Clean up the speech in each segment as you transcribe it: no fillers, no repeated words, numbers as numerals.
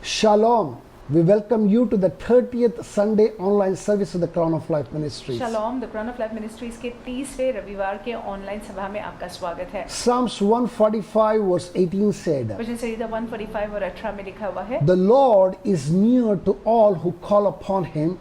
Shalom. We welcome you to the 30th Sunday online service of the Crown of Life Ministries. Shalom, the Crown of Life Ministries के 30वें रविवार के online सभा में आपका स्वागत है। Psalms 145 verse 18 said, भजन संहिता 145 और 18 में लिखा हुआ है, The Lord is near to all who call upon Him,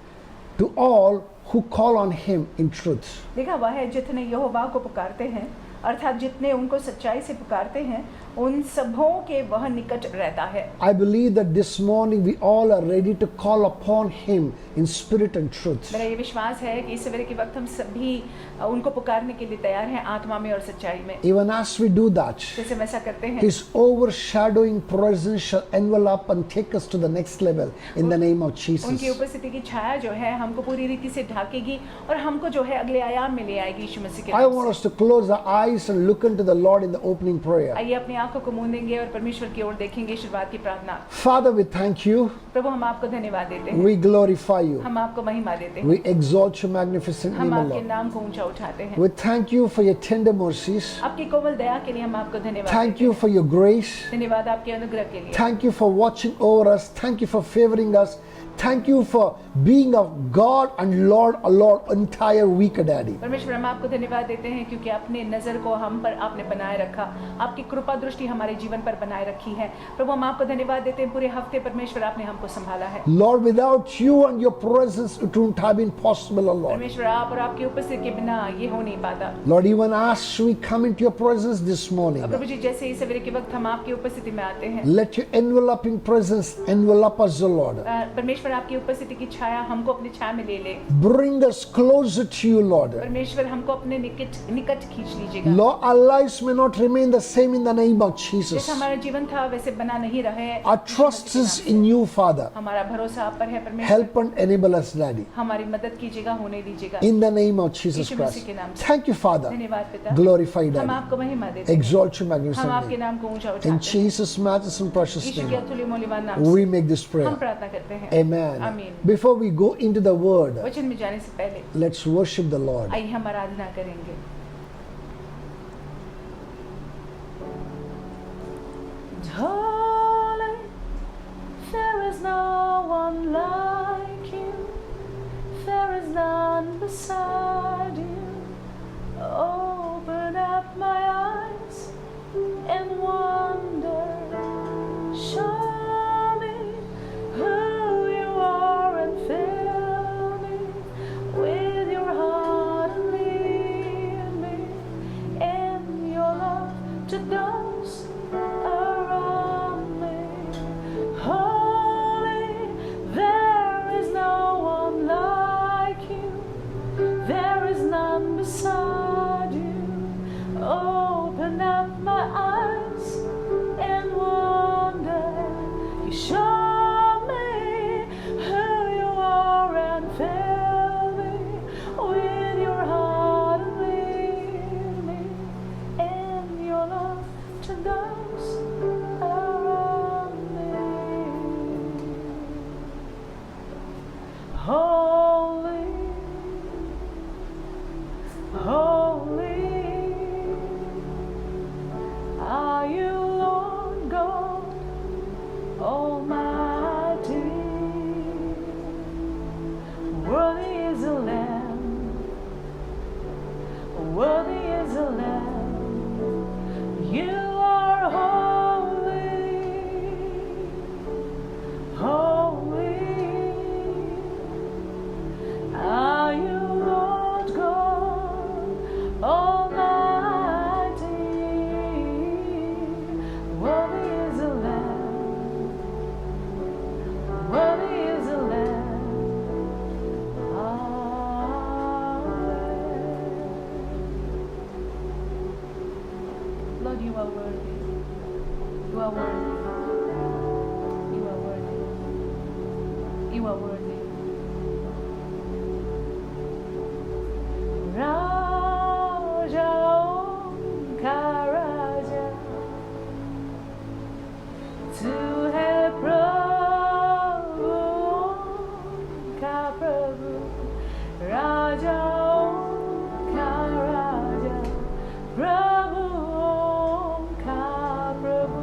to all who call on Him in truth. लिखा हुआ है जितने यहोवा को पुकारते हैं अर्थात जितने उनको सच्चाई से पुकारते हैं उन सबों के वह निकट रहता है। I believe that this morning we all are ready to call upon Him in spirit and truth. मेरा ये विश्वास है कि इस सवेरे के वक्त हम सभी उनको पुकारने के लिए तैयार हैं आत्मा में और सच्चाई में। Even as we do that, जैसे हम ऐसा करते हैं, His overshadowing presence shall envelop and take us to the next level in the name of उनकी Jesus. उपस्थिति की छाया जो है हमको पूरी रीति से ढाकेगी और हमको जो है अगले आयाम में ले आएगी यीशु मसीह के I नाम want से। us to close our eyes and look into the Lord in the opening prayer. आइए अपनी आंखों को मूंदेंगे और परमेश्वर की ओर देखेंगे शुरुआत की प्रार्थना। Father, we thank you. प्रभु हम आपको धन्यवाद देते हैं, We glorify you. हम आपको महिमा देते हैं, We exalt your magnificent हम name, O आपके Lord. नाम को ऊंचा उठाते हैं। We thank you for your tender mercies. आपकी कोमल दया के लिए हम आपको धन्यवाद Thank देते you for your grace. हैं। धन्यवाद आपके अनुग्रह के लिए। Thank you for watching over us. Thank you for favoring us. Thank you for being a God and Lord, a Lord, entire week, Daddy. परमेश्वर हम आपको धन्यवाद देते हैं क्योंकि अपने नजर को हम पर आपने बनाए रखा, आपकी कृपा दृष्टि हमारे जीवन पर बनाए रखी है। प्रभु हम आपको धन्यवाद देते हैं, पूरे हफ्ते परमेश्वर आपने हमको संभाला है। Lord, without you and your presence, it wouldn't have been possible, O Lord. परमेश्वर आप और आपकी उपस्थिति के बिना ये हो नहीं पाता। Lord, even as we come into your presence this morning, प्रभु जी जैसे इस सवेरे के वक्त हम आपकी उपस्थिति में आते हैं, let your enveloping presence envelop us, O Lord. परमेश्वर आपकी उपस्थिति की छाया हमको अपनी छाया में ले ले। Bring us closer to you, Lord. परमेश्वर हमको अपने निकट खींच लीजिएगा। Lord, our lives may not remain the same in the name of Jesus. जैसा हमारा जीवन था वैसे बना नहीं रहे। Our trust is in you, Father. हमारा भरोसा आप पर है परमेश्वर। Help and enable us, Daddy. हमारी मदद कीजिएगा, होने दीजिएगा। In the name of Jesus Yeshu Masih Christ. के नाम से। Thank you, Father. धन्यवाद पिता। Glorify, हम Daddy. आपको महिमा देते हैं। Exalt your हम magnificent आपके name. नाम को ऊंचा In उठाते हैं। Jesus' matchless and precious यीशु के name, अतुल्य मूल्यवान नाम से we make this हम prayer. प्रार्थना करते हैं। Amen. आमीन। Before we go into the word, वचन में जाने से पहले let's worship the Lord. आइए हम आराधना करेंगे। Darling, there is no one like you. There is none beside you. Open up my eyes and wonder. Show me who you are and fill me with your heart and lead me in your love to those around me. Holy, there is no one like you. There is none beside you. Open up my eyes and wonder. You show me who you are and fill me with your heart and lead me in your love to those around me. Holy, holy are you, Lord God Almighty. Worthy is the Lamb, worthy is the Lamb. You are holy, holy are you, Lord God Almighty. Worthy is the Lamb, worthy is the Lamb. Lord, you are worthy. You are worthy. You are worthy. You are worthy. Raja Omka Raja, tu hai Prabhu Omka Prabhu. Raja Omka Raja, Prabhu Omka Prabhu.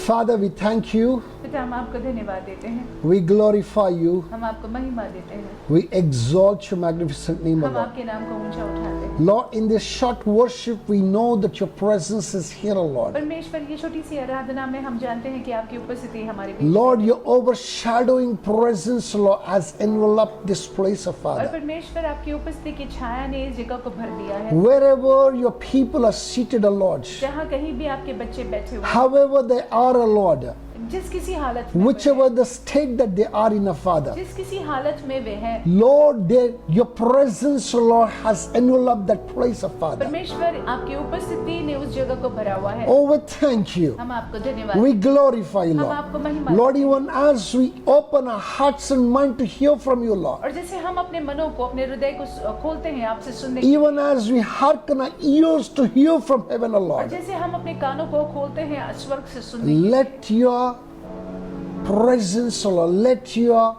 Father, we thank you. पिता, हम आपको धन्यवाद देते हैं, We glorify you. हम आपको महिमा देते हैं, We exalt your magnificent name, O हम Lord. आपके नाम को ऊंचा उठाते हैं। Lord, in this short worship, we know that your presence is here, O Lord. परमेश्वर, ये छोटी सी आराधना में हम जानते हैं कि आपकी उपस्थिति हमारे बीच Lord, में है। your overshadowing presence, Lord, has enveloped this place, O और Father. परमेश्वर, आपकी उपस्थिति की छाया ने इस जगह को भर दिया है। Wherever your people are seated, O Lord, जहाँ कहीं भी आपके बच्चे बैठे हुए हैं, however they are, O Lord, जिस किसी हालत में whichever the state that they are in, O Father, जिस किसी हालत में वे हैं, Lord, your presence, Lord, has enveloped that place, O Father. परमेश्वर आपकी उपस्थिति ने उस जगह को भरा हुआ है। Oh, we thank you. हम आपको धन्यवाद We देते glorify you, हैं, हम Lord. आपको महिमा Lord, देते हैं। even as we open our hearts and mind to hear from you, Lord, और जैसे हम अपने मनों को, अपने हृदय को खोलते हैं आपसे सुनने के लिए, even as we hearken our ears to hear from heaven, O और Lord, जैसे हम अपने कानों को खोलते हैं स्वर्ग से सुनने के लिए, let your presence, O Lord, let your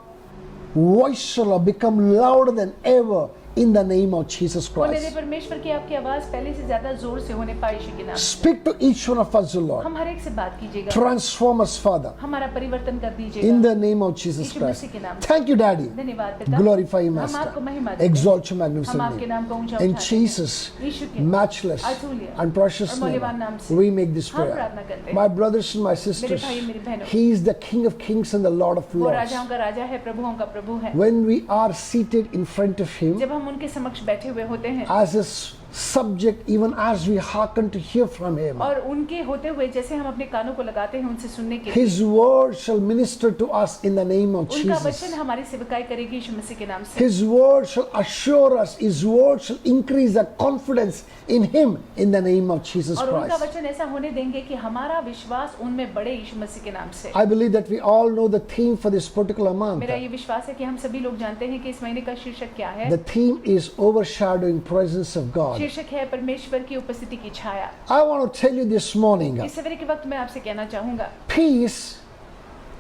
voice, O Lord, become louder than ever in the name of Jesus होने दे Christ. परमेश्वर की आपकी आवाज पहले से ज्यादा जोर से होने पाए यीशु के नाम से। Speak to each one of us, O Lord. हम हर एक से बात कीजिएगा, Transform us, Father, हमारा परिवर्तन कर in दीजिएगा the name of Jesus Yeshu Christ. मसीह के नाम से। Thank you, Daddy. धन्यवाद पिता, Glorify you, हम Master. आपको महिमा देते हैं, Exalt your हम magnificent आपके name. नाम को ऊंचा In उठाते हैं। Jesus' यीशु के matchless अतुल्य and precious और name, मूल्यवान नाम से we make this हम prayer. प्रार्थना करते हैं। My brothers and my मेरे sisters, भाई, मेरी बहनों, He is the King of Kings and the Lord of वो Lords. राजाओं का राजा है, प्रभुओं का प्रभु है। When we are seated in front of Him, जब हम उनके समक्ष बैठे हुए होते हैं as His subject, even as we hearken to hear from Him, और उनके होते हुए जैसे हम अपने कानों को लगाते हैं उनसे सुनने के लिए, His word shall minister to us in the name of उनका Jesus. वचन हमारी सेवकाई करेगी यीशु मसीह के नाम से। His word shall assure us, His word shall increase our confidence in Him in the name of Jesus और उनका Christ. वचन ऐसा होने देंगे कि हमारा विश्वास उनमें बढ़े यीशु मसीह के नाम से। I believe that we all know the theme for this particular month. मेरा ये विश्वास है कि हम सभी लोग जानते हैं कि इस महीने का शीर्षक क्या है। The theme is overshadowing presence of God. शीर्षक है परमेश्वर की उपस्थिति की छाया। I want to tell you this morning, इस सवेरे के वक्त मैं आपसे कहना चाहूंगा, peace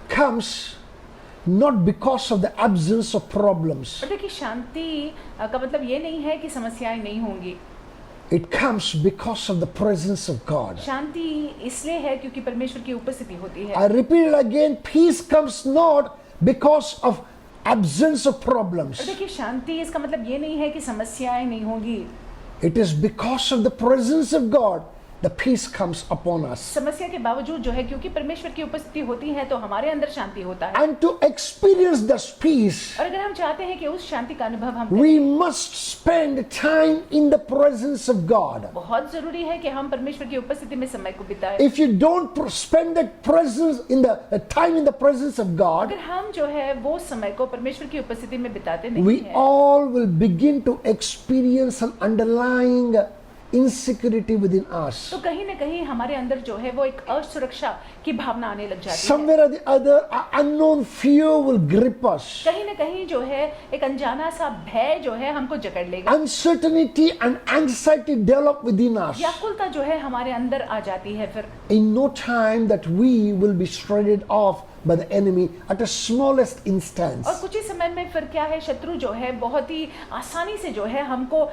comes not because of the absence of problems. और देखिए, शांति का मतलब ये नहीं है कि समस्याएं नहीं होंगी। It comes because of the presence of God. शांति इसलिए है क्योंकि परमेश्वर की उपस्थिति होती है। I repeat it again, peace comes not because of absence of problems. और देखिए, शांति इसका मतलब ये नहीं है कि समस्याएं नहीं होंगी। It is because of the presence of God the peace comes upon us. समस्या के बावजूद जो है, क्योंकि परमेश्वर की उपस्थिति होती है तो हमारे अंदर शांति होता है। And to experience this peace, और अगर हम चाहते हैं कि उस शांति का अनुभव हम करें, we must spend time in the presence of God. बहुत जरूरी है कि हम परमेश्वर की उपस्थिति में समय को बिताएं। If you don't spend that presence in the time in the presence of God, अगर हम जो है वो समय को परमेश्वर की उपस्थिति में बिताते नहीं we हैं, all will begin to experience an underlying insecurity within us. तो कहीं न कहीं हमारे अंदर जो है वो एक असुरक्षा की भावना आने लग जाती है। Somewhere or the other, an unknown fear will grip us. कहीं न कहीं जो है एक अनजाना सा भय जो है हमको जकड़ लेगा। Uncertainty and anxiety develop within us. व्याकुलता जो है हमारे अंदर आ जाती है। फिर In no time that we will be shredded off by the enemy at the smallest instance. और कुछ ही समय में फिर क्या है, शत्रु जो है बहुत ही आसानी से जो है हमको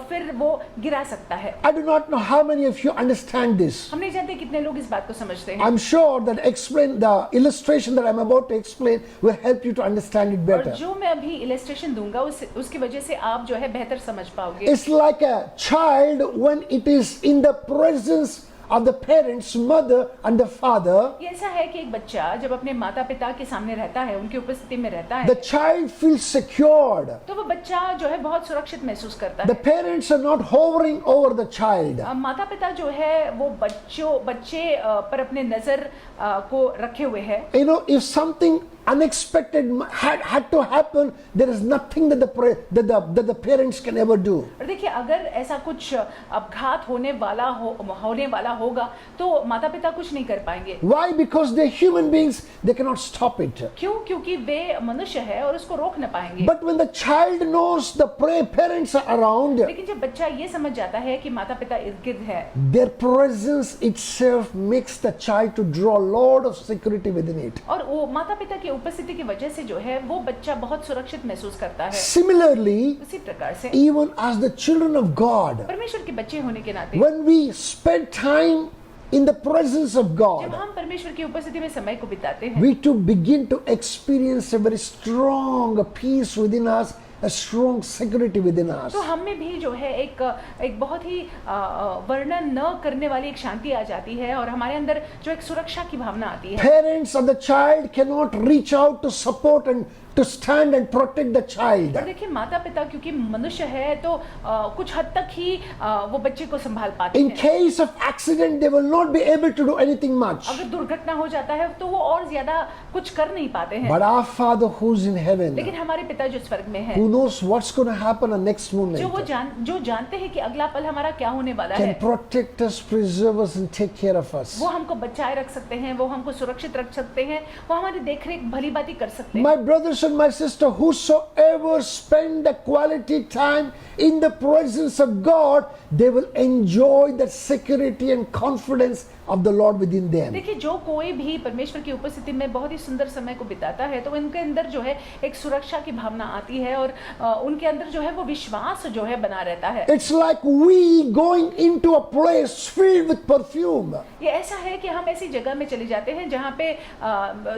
फिर वो गिरा सकता है। I do not know how many of you understand this. हम नहीं जानते कितने लोग इस बात को समझते हैं। I'm sure that the illustration that I'm about to explain will help you to understand it और better. जो मैं अभी इलस्ट्रेशन दूंगा उसकी वजह से आप जो है बेहतर समझ पाओगे। It's like a child when it is in the presence of the parents, mother and the father. ये ऐसा है कि एक बच्चा जब अपने माता पिता के सामने रहता है, उनकी उपस्थिति में रहता है, The child feels secured. तो वो बच्चा जो है बहुत सुरक्षित महसूस करता The है। parents are not hovering over the child. माता पिता जो है वो बच्चे पर अपने नजर को रखे हुए है। You know, if something unexpected had to happen, there is nothing that the parents can ever do. और देखिए, अगर ऐसा कुछ अपघात होने वाला होगा तो माता पिता कुछ नहीं कर पाएंगे। Why? Because they're human beings, they cannot stop it. क्यों? क्योंकि वे मनुष्य है और उसको रोक न पाएंगे। But when the child knows the parents are around, लेकिन जब बच्चा ये समझ जाता है कि माता पिता इर्द गिर्द है, their presence itself makes the child to draw a lot of security within it. और वो माता पिता की उपस्थिति की वजह से जो है वो बच्चा बहुत सुरक्षित महसूस करता है। Similarly, उसी प्रकार से even as the children of God, परमेश्वर के बच्चे होने के नाते when we spend time in the presence of जब God, हम परमेश्वर की उपस्थिति में समय को बिताते हैं, we too begin to experience a very strong peace within us, a strong security within us. तो हम में भी जो है एक बहुत ही वर्णन न करने वाली एक शांति आ जाती है और हमारे अंदर जो एक सुरक्षा की भावना आती है। Parents of the child cannot reach out to support and to stand and protect the child. और देखिए माता पिता क्योंकि मनुष्य है तो कुछ हद तक ही वो बच्चे को संभाल पाते In हैं। case of accident, they will not be able to do anything much. अगर दुर्घटना हो जाता है तो वो और ज्यादा कुछ कर नहीं पाते हैं। But our Father who's in heaven, लेकिन हमारे पिता जो स्वर्ग में है, who knows what's going to happen the next जो moment, जो जानते हैं कि अगला पल हमारा क्या होने वाला can है, protect us, preserve us, and take care of us. वो हमको बचाए रख सकते हैं, वो हमको सुरक्षित रख सकते हैं, वो हमारी देखरेख भली बाती कर सकते हैं। My brothers and my sister, whosoever spend the quality time in the presence of God, they will enjoy the security and confidence of the Lord within them. देखिए जो कोई भी परमेश्वर की उपस्थिति में बहुत ही सुंदर समय को बिताता है तो उनके अंदर जो है एक सुरक्षा की भावना आती है और उनके अंदर जो है वो विश्वास जो है बना रहता है। It's like we going into a place filled with perfume. ये ऐसा है कि हम ऐसी जगह में चले जाते हैं जहाँ पे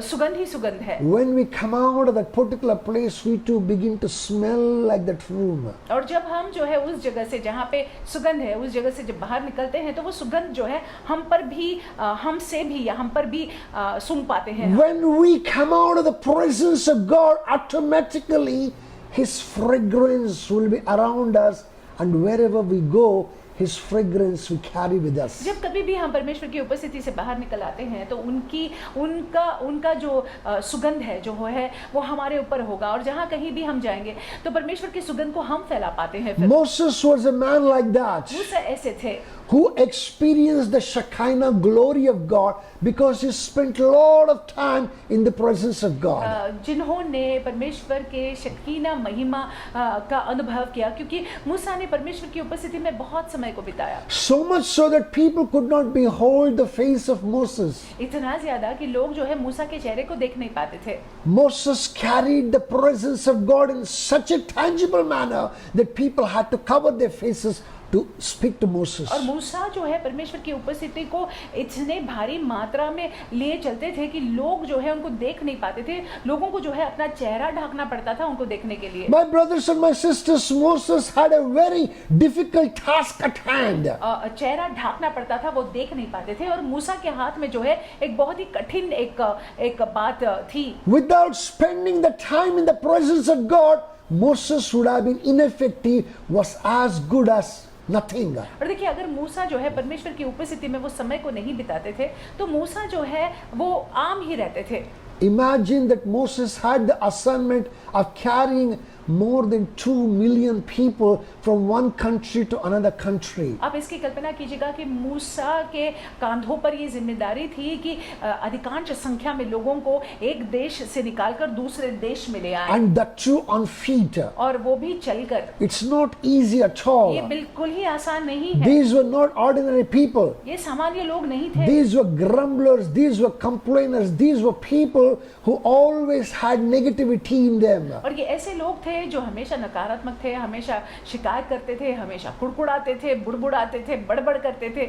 सुगंध ही सुगंध है। When we come out of that particular place, we too begin to smell like that room. और जब हम जो है उस जगह से जहाँ पे सुगंध है उस जगह से जब बाहर निकलते हैं तो वो सुगंध जो है हम पर भी हमसे भी या हम पर भी सूंघ पाते हैं। When we come out of the presence of God, automatically His fragrance will be around us, and wherever we go, His fragrance we carry with us. जब कभी भी हम परमेश्वर की उपस्थिति से बाहर निकल आते हैं तो उनका जो सुगंध है जो है वो हमारे ऊपर होगा और जहाँ कहीं भी हम जाएंगे तो परमेश्वर की सुगंध को हम फैला पाते हैं। फिर Moses was a man like that, मूसा ऐसे थे who experienced the Shekinah glory of God because he spent a lot of time in the presence of God. जिन्होंने परमेश्वर के शकीना महिमा का अनुभव किया क्योंकि मूसा ने परमेश्वर की उपस्थिति में बहुत समय को बिताया। So much so that people could not behold the face of Moses. इतना ज्यादा कि लोग जो है मूसा के चेहरे को देख नहीं पाते थे। Moses carried the presence of God in such a tangible manner that people had to cover their faces to speak to Moses. और मूसा जो है परमेश्वर की उपस्थिति को इतने भारी मात्रा में लिए चलते थे कि लोग जो है उनको देख नहीं पाते थे। लोगों को जो है अपना चेहरा ढकना पड़ता था उनको देखने के लिए। My brothers and my sisters, Moses had a very difficult task at hand. चेहरा ढकना पड़ता था, वो देख नहीं पाते थे और मूसा के हाथ में जो है एक बहुत ही कठिन एक बात थी। Without spending the time in the presence of God, Moses would have been ineffective, was as good as nothing. और देखिए अगर मूसा जो है परमेश्वर की उपस्थिति में वो समय को नहीं बिताते थे तो मूसा जो है वो आम ही रहते थे। Imagine that Moses had the assignment of carrying more than 2 million people from one country to another country. आप इसकी कल्पना कीजिएगा कि मूसा के कांधों पर ये जिम्मेदारी थी कि अधिकांश संख्या में लोगों को एक देश से निकालकर दूसरे देश में ले आए। And that too on feet. और वो भी चलकर। It's not easy at all. ये बिल्कुल ही आसान नहीं है। These were not ordinary people. ये सामान्य लोग नहीं थे। These were grumblers, these were complainers, these were people who always had negativity in them. और ये ऐसे लोग थे जो हमेशा नकारात्मक थे, हमेशा शिकायत करते थे, हमेशा कुड़कुड़ाते थे, बुड़बुड़ाते थे, बड़बड़ करते थे।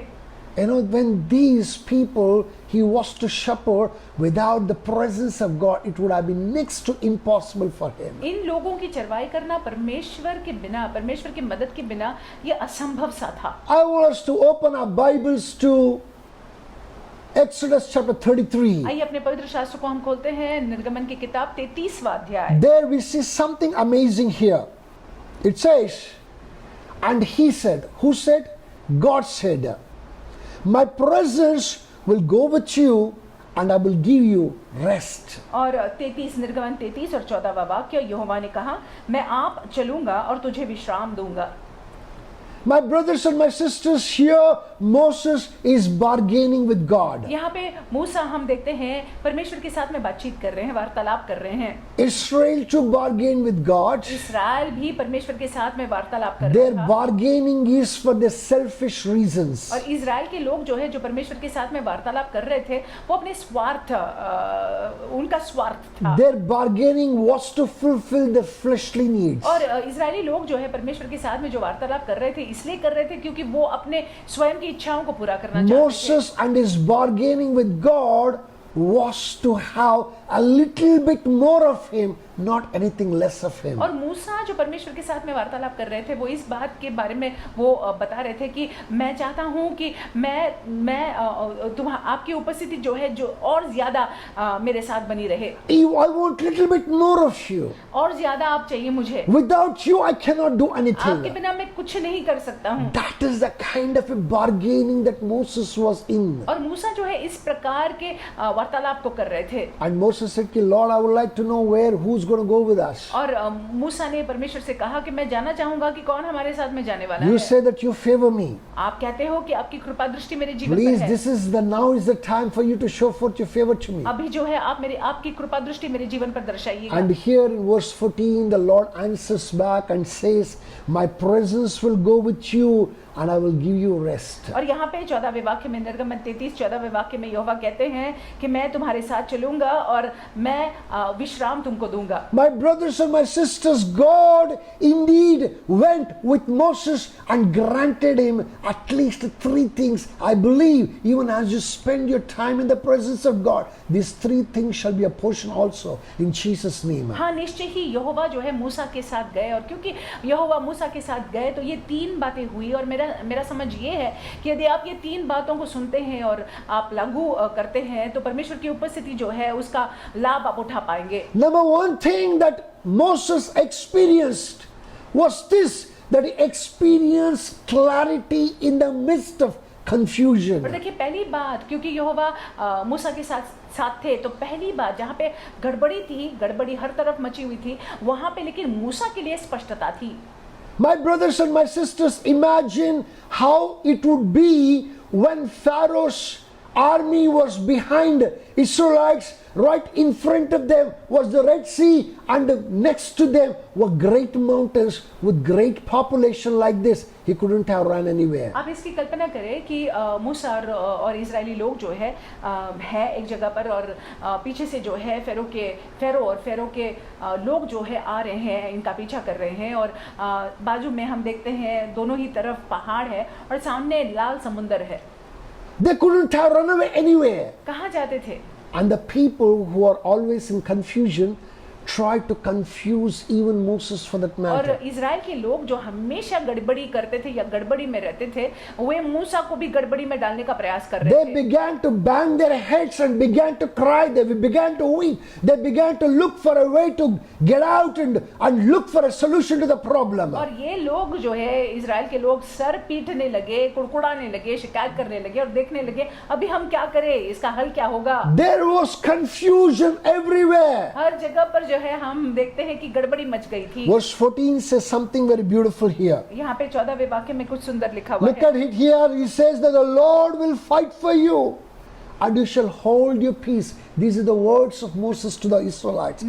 You know, when these people he was to shepherd, without the presence of God, it would have been next to impossible for him. इन लोगों की चरवाई करना परमेश्वर के बिना, परमेश्वर की मदद के बिना ये असंभव सा था। I want us to open our Bibles to Exodus chapter 33. आइए अपने पवित्र शास्त्र को हम खोलते हैं निर्गमन की किताब 33वां अध्याय। There we see something amazing here. It says, and he said, who said? God said, my presence will go with you and I will give you rest. और 33 निर्गमन 33 और 14वां वाक्य, यहोवा ने कहा मैं आप चलूंगा और तुझे विश्राम दूंगा। My brothers and my sisters, here Moses is bargaining with God. यहाँ पे मूसा हम देखते हैं परमेश्वर के साथ में बातचीत कर रहे हैं, वार्तालाप कर रहे हैं। Israel to bargain with God. इस्राएल भी परमेश्वर के साथ में वार्तालाप कर Their रहा था। bargaining is for their selfish reasons. और इजराइल के लोग जो है जो परमेश्वर के साथ में वार्तालाप कर रहे थे वो अपने स्वार्थ उनका स्वार्थ था। Their bargaining was to fulfill their fleshly needs. और इजरायली लोग जो है परमेश्वर के साथ में जो वार्तालाप कर रहे थे इसलिए कर रहे थे क्योंकि वो अपने स्वयं की इच्छाओं को पूरा करना चाहते थे। Moses and his bargaining with God was to have a little bit more of him, not anything less of him. और मूसा जो परमेश्वर के साथ में वार्तालाप कर रहे थे, वो इस बात के बारे में वो बता रहे थे कि मैं चाहता हूँ कि मैं आपकी उपस्थिति जो है जो और ज्यादा मेरे साथ बनी रहे। I want little bit more of you. और ज्यादा आप चाहिए मुझे। Without you, I cannot do आपके anything. बिना मैं कुछ नहीं कर सकता हूँ। That is the kind of a bargaining that Moses was in. और मूसा जो है इस प्रकार के वार्तालाप को कर रहे थे। And Moses said, Lord, I would like to know who's going to go with us. और मूसा ने परमेश्वर से कहा कि मैं जानना चाहूंगा कि कौन हमारे साथ में जाने वाला You है। say that you favor me. आप कहते हो कि आपकी कृपा दृष्टि मेरे जीवन पर Please, है। now is the time for you to show forth your favor to me. अभी जो है आपकी कृपा दृष्टि मेरे जीवन पर दर्शाइएगा। And here in verse 14, the Lord answers back and says, my presence will go with you and I will give you rest. और यहाँ पे 14वें वाक्य में, निर्गमन 33 14वें वाक्य में यहोवा कहते हैं कि मैं तुम्हारे साथ चलूंगा और मैं विश्राम तुमको दूंगा। My brothers and my sisters, God indeed went with Moses and granted him at least 3 things. I believe even as you spend your time in the presence of God, these 3 things shall be a portion also in Jesus' name. हाँ, निश्चय ही यहोवा जो है मूसा के साथ गए, और क्योंकि यहोवा मूसा के साथ गए तो ये 3 बातें हुई। और मेरा समझ ये है कि यदि आप ये 3 बातों को सुनते हैं और आप लागू करते हैं तो परमेश्वर की उपस्थिति जो है उसका लाभ आप उठा पाएंगे। Number 1 thing that Moses experienced was this, that he experienced clarity in the midst of confusion. और देखिए पहली बात, क्योंकि यहोवा मूसा के साथ थे, तो पहली बात जहाँ पे गड़बड़ी हर तरफ मची हुई थी, वहाँ पे लेकिन मूसा के लिए स्पष्टता थी। My brothers and my sisters, imagine how it would be when Pharaoh's army was behind Israelites. Right in front of them was the Red Sea, and next to them were great mountains with great population like this. He couldn't have run anywhere. आप इसकी कल्पना करें कि मूसा और Israeli लोग जो है एक जगह पर, और पीछे से जो है फेरो के लोग जो है आ रहे हैं, इनका पीछा कर रहे हैं, और बाजू में हम देखते हैं दोनों ही तरफ पहाड़ है और सामने लाल समुंदर है। They couldn't have run away anywhere. कहाँ जाते थे? And the people who are always in confusion tried to confuse even Moses for that और matter. इजराइल के लोग जो हमेशा गड़बड़ी करते थे या गड़बड़ी में रहते थे, वे मूसा को भी गड़बड़ी में डालने का प्रयास कर रहे They थे। began to bang their heads and began to cry. They began to weep. They began to look for a way to get out and look for a solution to the problem. और ये लोग जो है Israel के लोग sir पीटने लगे, कुड़कुड़ाने लगे, शिकायत करने लगे और देखने लगे अभी हम क्या करें, इसका हल क्या होगा। There was confusion everywhere. हर जगह पर जो है हम देखते हैं कि गड़बड़ी मच गई थी। Verse 14 says something very beautiful here. यहाँ पे 14वें वाक्य में कुछ सुंदर लिखा हुआ Look है। at it here. He says that the Lord will fight for you and you shall hold your peace. These are the words of Moses to the Israelites.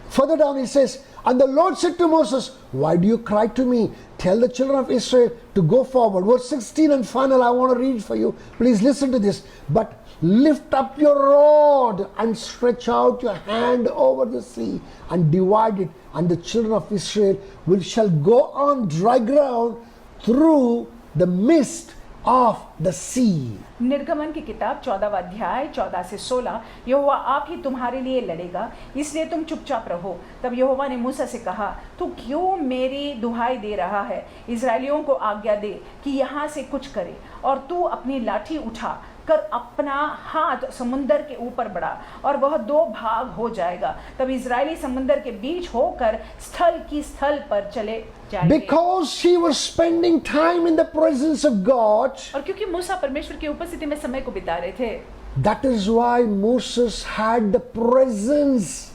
Further down he says, and the Lord said to Moses, why do you cry to me? Tell the children of Israel to go forward. Verse 16 and final, I want to read for you. Please listen to this. But lift up your rod and stretch out your hand over the sea and divide it, and the children of Israel shall go on dry ground through the midst of the sea. निर्गमन की किताब 14वां अध्याय 14 से 16। यहोवा आप ही तुम्हारे लिए लड़ेगा, इसलिए तुम चुपचाप रहो। तब यहोवा ने मूसा से कहा, तू क्यों मेरी दुहाई दे रहा है? इजरायलियों को आज्ञा दे कि यहाँ से कुछ करे, और तू अपनी लाठी उठा कर अपना हाथ समुंदर के ऊपर बढ़ा और वह 2 भाग हो जाएगा। तब इजरायली समुंदर के बीच होकर स्थल पर चले जाएंगे। Because he was spending time in the presence of God, और क्योंकि मूसा परमेश्वर की उपस्थिति में समय को बिता रहे थे, that is why Moses had the presence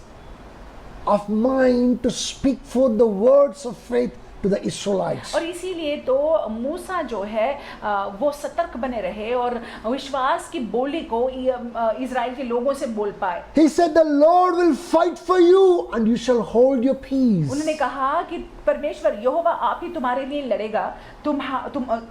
of mind to speak forth the words of faith to the Israelites. और इसीलिए तो मूसा जो है वो सतर्क बने रहे और विश्वास की बोली को इजराइल के लोगों से बोल पाए। He said, the Lord will fight for you and you shall hold your peace. उन्होंने कहा कि परमेश्वर यहोवा आप ही तुम्हारे लिए लड़ेगा, तुम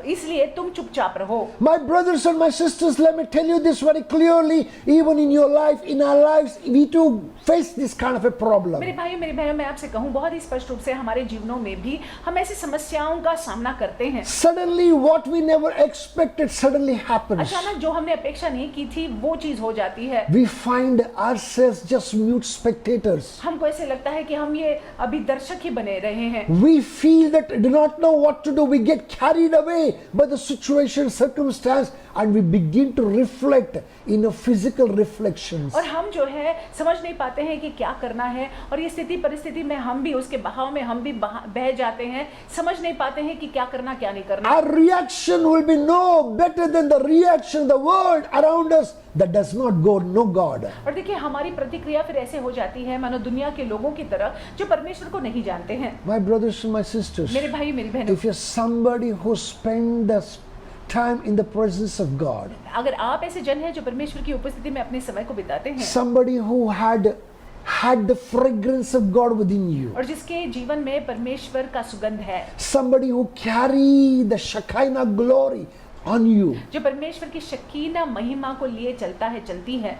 इसलिए तुम चुपचाप रहो। My brothers and my sisters, let me tell you this very clearly. Even in your life, in our lives, we too face this kind of a problem. मेरे भाइयों मैं आपसे कहूं बहुत ही स्पष्ट रूप से हमारे जीवनों में भी हम ऐसी समस्याओं का सामना करते हैं। Suddenly, what we never expected suddenly happens. अचानक जो हमने अपेक्षा नहीं की थी वो चीज हो जाती है। We find ourselves just mute spectators. हमको ऐसे लगता है कि हम ये अभी दर्शक ही बने रहे हैं। We feel that do not know what to do. We get carried away by the situation, circumstance, and we begin to reflect in a physical reflections. और हम जो है समझ नहीं पाते हैं कि क्या करना है, और ये स्थिति परिस्थिति में हम भी उसके बहाव में हम भी बह जाते हैं, समझ नहीं पाते हैं कि क्या करना क्या नहीं करना। Our reaction will be no better than the reaction of the world around us that does not go know God. और देखिए हमारी प्रतिक्रिया फिर ऐसे हो जाती है मानो दुनिया के लोगों की तरह जो परमेश्वर को नहीं जानते हैं। My brothers and my sisters, मेरे भाई मेरी बहनों, if you're somebody who spend the time in the presence of God, अगर आप ऐसे जन हैं जो परमेश्वर की उपस्थिति में अपने समय को बिताते हैं, somebody who had the fragrance of God within you, और जिसके जीवन में परमेश्वर का सुगंध है, somebody who carry the Shekinah glory on you, जो परमेश्वर की शकीना महिमा को लिए चलता है चलती है,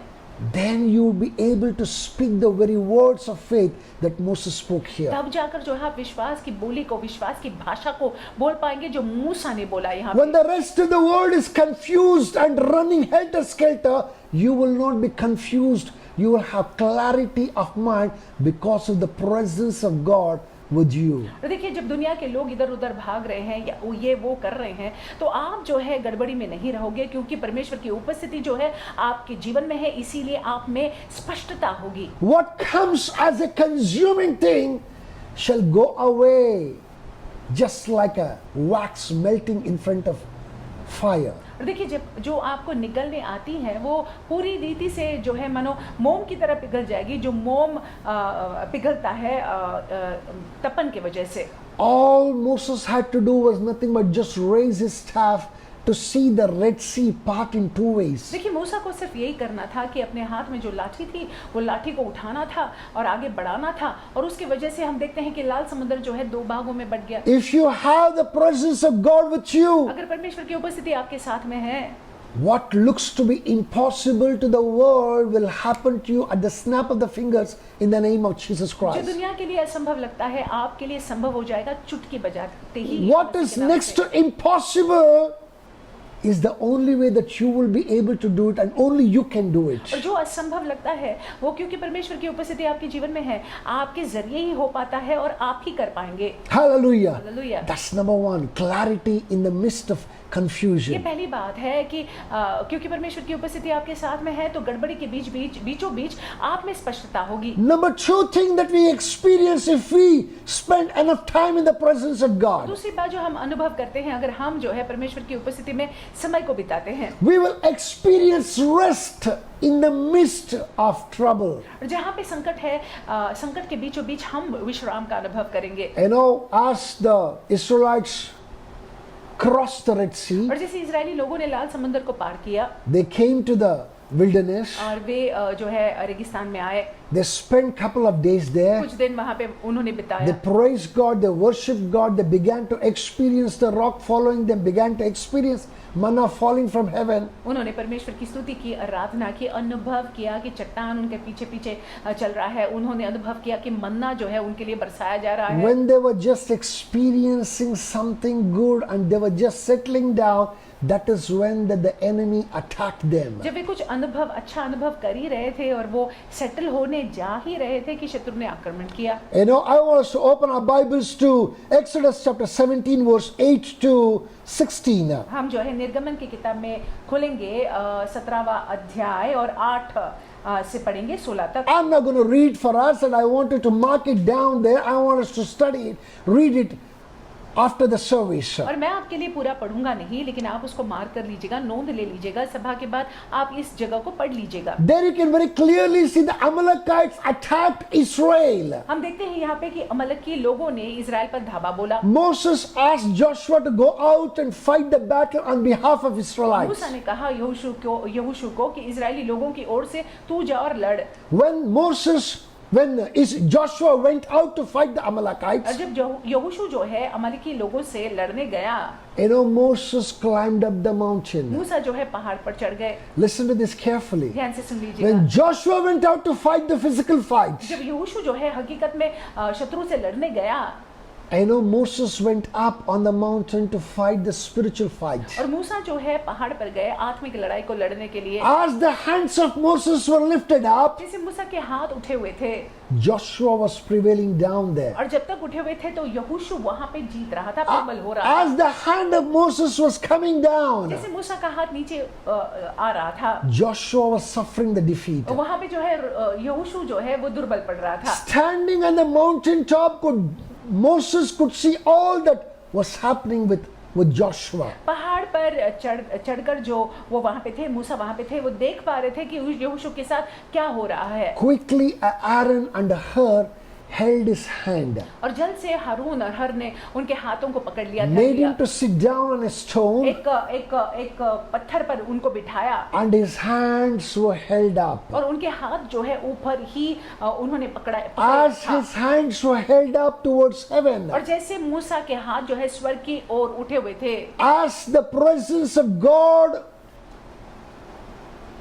then you will be able to speak the very words of faith that Moses spoke here. तब जाकर जो है आप विश्वास की बोली को, विश्वास की भाषा को बोल पाएंगे जो मूसा ने बोला यहाँ When पे। the rest of the world is confused and running helter-skelter, you will not be confused. You will have clarity of mind because of the presence of God with you. और देखिए जब दुनिया के लोग इधर उधर भाग रहे हैं या ये वो कर रहे हैं, तो आप जो है गड़बड़ी में नहीं रहोगे, क्योंकि परमेश्वर की उपस्थिति जो है आपके जीवन में है, इसीलिए आप में स्पष्टता होगी। What comes as a consuming thing shall go away just like a wax melting in front of fire. और देखिए जब जो आपको निगलने आती है वो पूरी रीति से जो है मानो मोम की तरह पिघल जाएगी, जो मोम पिघलता है तपन के वजह से। All Moses had to do was nothing but just raise his staff to see the Red Sea part in two ways. देखिए मूसा को सिर्फ यही करना था कि अपने हाथ में जो लाठी थी वो लाठी को उठाना था और आगे बढ़ाना था, और उसकी वजह से हम देखते हैं कि लाल समुद्र जो है दो भागों में बट गया। If you have the presence of God with you, अगर परमेश्वर की उपस्थिति आपके साथ में है, what looks to be impossible to the world will happen to you at the snap of the fingers in the name of Jesus जो Christ. दुनिया के लिए असंभव लगता है आपके लिए संभव हो जाएगा चुटकी बजाते ही। What is next to impossible is the only way that you will be able to do it, and only you can do it. और जो असंभव लगता है वो क्योंकि परमेश्वर की उपस्थिति आपके जीवन में है, आपके जरिए ही हो पाता है और आप ही कर पाएंगे। Hallelujah. Hallelujah. That's number one, clarity in the midst of ये confusion. पहली बात है कि क्योंकि परमेश्वर की उपस्थिति आपके साथ में है तो गड़बड़ी के बीचों बीच आप में स्पष्टता होगी। Number two thing that we experience if we spend enough time in the presence of God, दूसरी बात जो हम अनुभव करते हैं अगर हम जो है परमेश्वर की उपस्थिति में समय को बिताते हैं, we will experience rest in the midst of trouble. और जहाँ पे संकट है संकट के बीचों बीच हम विश्राम का अनुभव करेंगे। You know, as the Israelites crossed the Red Sea, और जैसे इजरायली लोगों ने लाल समुद्र को पार किया they came to the wilderness, और वे जो है रेगिस्तान में आए, they spent couple of days there, कुछ दिन वहाँ पे उन्होंने they बिताया, praised God, they worshiped God, they began to experience the rock following them, began to experience manna falling from heaven. उन्होंने परमेश्वर की स्तुति की, आराधना की, अनुभव किया कि चट्टान उनके पीछे पीछे चल रहा है, उन्होंने अनुभव किया कि मन्ना जो है उनके लिए बरसाया जा रहा है। When they were just experiencing something good and they were just settling down, that is when the enemy attacked them. जब वे कुछ अनुभव अच्छा अनुभव कर ही रहे थे और वो सेटल होने जा ही रहे थे कि शत्रु ने आक्रमण किया। You know, I want us to open our Bibles to Exodus chapter 17 verse 8 to 16. हम जो है निर्गमन की किताब में खोलेंगे 17वां अध्याय और 8 से पढ़ेंगे 16 तक। I'm not going to read for us, and I want you to mark it down there. I want us to study it, read it after the service. और मैं आपके लिए पूरा पढ़ूंगा नहीं, लेकिन आप उसको मार्क कर लीजिएगा, नोंद ले लीजिएगा, सभा के बाद आप इस जगह को पढ़ लीजिएगा। There you can very clearly see the Amalekites attacked Israel. हम देखते हैं यहाँ पे कि अमलकी लोगों ने इजराइल पर धावा बोला। Moses asked Joshua to go out and fight the battle on behalf of Israelites. मूसा ने कहा यहोशू को कि इजरायली लोगों की ओर से तू जा और लड़। When Moses when Joshua went out to fight the और Amalekites, जब यहोशू जो है अमालेकी लोगों से लड़ने गया, Moses climbed up the mountain. मूसा जो है पहाड़ पर चढ़ गए। Listen to this carefully. ध्यान से सुन लीजिएगा। When Joshua went out to fight the physical fight, जब यहोशू जो है हकीकत में शत्रु से लड़ने गया, Moses went up on the mountain to fight the spiritual fight. और मूसा जो है पहाड़ पर गए आत्मिक लड़ाई को लड़ने के लिए। As the hands of Moses were lifted up, जैसे मूसा के हाथ उठे हुए थे Joshua was prevailing down there. और जब तक उठे हुए थे तो यहोशू वहां पे जीत रहा था, प्रबल हो रहा था। As the hand of Moses was coming down, जैसे मूसा का हाथ नीचे आ रहा था, Joshua was suffering the defeat. वहां पे जो है यहोशू जो है वो दुर्बल पड़ रहा था। Standing on the mountain top, Moses could see all that was happening with Joshua. पहाड़ पर चढ़कर जो वो वहां पे थे, मूसा वहां पे थे, वो देख पा रहे थे कि यहोशू के साथ क्या हो रहा है। Quickly, Aaron and Hur held his hand, और जल्द से हारून और हर ने उनके हाथों को पकड़ लिया, made him to sit down on a stone, एक पत्थर पर उनको बिठाया and his hands were held up. और उनके हाथ जो है ऊपर ही उन्होंने पकड़ा As था। his hands were held up towards heaven, और जैसे मूसा के हाथ जो है स्वर्ग की ओर उठे हुए थे, as the presence of God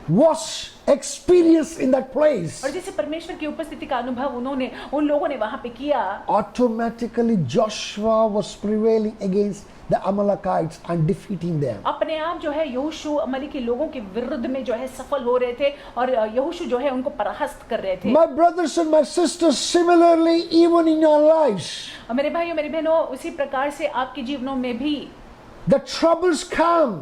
was experienced in that place, और जैसे परमेश्वर की उपस्थिति का अनुभव उन लोगों ने वहां पे किया, automatically Joshua was prevailing against the Amalekites and defeating them. अपने आप जो है यहोशू अमालेकी लोगों के विरुद्ध में जो है सफल हो रहे थे और यहोशू जो है उनको परास्त कर रहे थे। My brothers and my sisters, similarly, even in your lives, और मेरे भाइयों मेरी बहनों, उसी प्रकार से आपके जीवनों में भी the troubles come,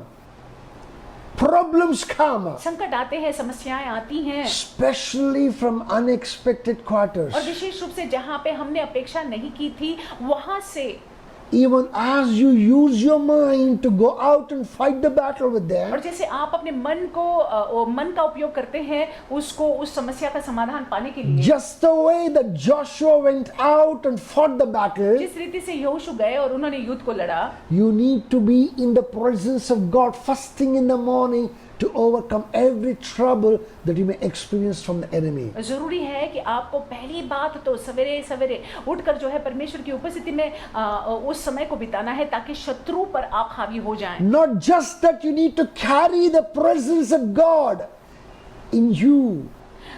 problems come, संकट आते हैं, समस्याएं आती हैं, especially from unexpected quarters. और विशेष रूप से जहां पे हमने अपेक्षा नहीं की थी वहां से। Even as you use your mind to go out and fight the battle with them, और जैसे आप अपने मन का उपयोग करते हैं उस समस्या का समाधान पाने के लिए, just the way that Joshua went out and fought the battle, जिस रीति से यहोशू गए और उन्होंने युद्ध को लड़ा, you need to be in the presence of God first thing in the morning to overcome every trouble that you may experience from the enemy. जरूरी है कि आपको पहली बात तो सवेरे सवेरे उठकर जो है परमेश्वर की उपस्थिति में उस समय को बिताना है ताकि शत्रु पर आप हावी हो जाएं। Not just that you need to carry the presence of God in you.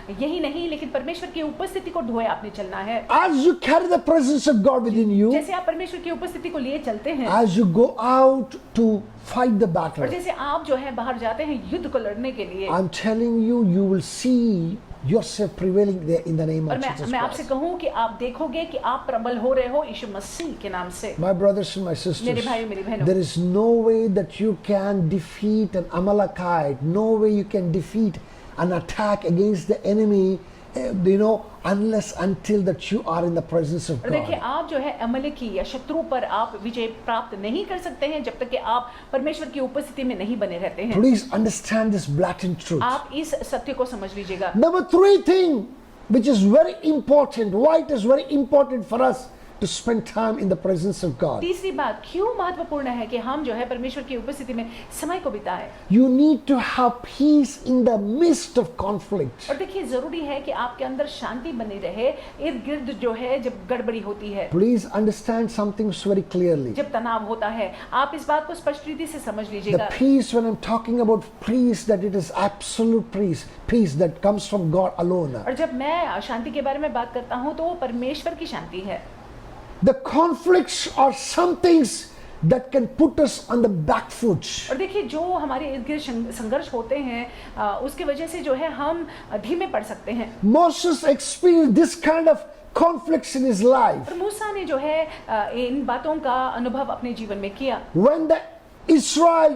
यही नहीं, लेकिन परमेश्वर की उपस्थिति को ढोए आपने चलना है। As you carry the presence of God within you, जैसे आप परमेश्वर की उपस्थिति को लिए चलते हैं, as you go out to fight the battle, और जैसे आप जो है बाहर जाते हैं युद्ध को लड़ने के लिए, I'm telling you, you will see yourself prevailing there in the name और of Jesus मैं आपसे Christ. कहूं कि आप देखोगे कि आप प्रबल हो रहे हो यीशु मसीह के नाम से। My brothers and my मेरे sisters, भाइयों मेरी बहनों, there is no way that you can defeat an Amalekite, no way you can defeat an attack against the enemy, unless until that you are in the presence of और देखिए God. आप जो है अमलेकी या शत्रु पर आप विजय प्राप्त नहीं कर सकते हैं जब तक कि आप परमेश्वर की उपस्थिति में नहीं बने रहते हैं। Please understand this blatant truth. आप इस सत्य को समझ लीजिएगा। Number 3 thing, which is very important, why it is very important for us to spend time in the presence of God. तीसरी बात क्यों महत्वपूर्ण है कि हम जो है परमेश्वर की उपस्थिति में समय को बिताएं। You need to have peace in the midst of conflict. और देखिए जरूरी है कि आपके अंदर शांति बनी रहे इर्द गिर्द जो है जब गड़बड़ी होती है। Please understand something very clearly. जब तनाव होता है आप इस बात को स्पष्ट रीति से समझ The लीजिएगा। peace, when I'm talking about peace, that it is absolute peace that comes from God alone. और जब मैं शांति के बारे में बात करता हूँ तो वो परमेश्वर की शांति है। The conflicts are some things that can put us on the back foot. और देखिए जो हमारे इर्द गिर्द संघर्ष होते हैं उसके वजह से जो है हम धीमे पड़ सकते हैं। Moses experienced this kind of conflicts in his life. और मूसा ने जो है इन बातों का अनुभव अपने जीवन में किया। When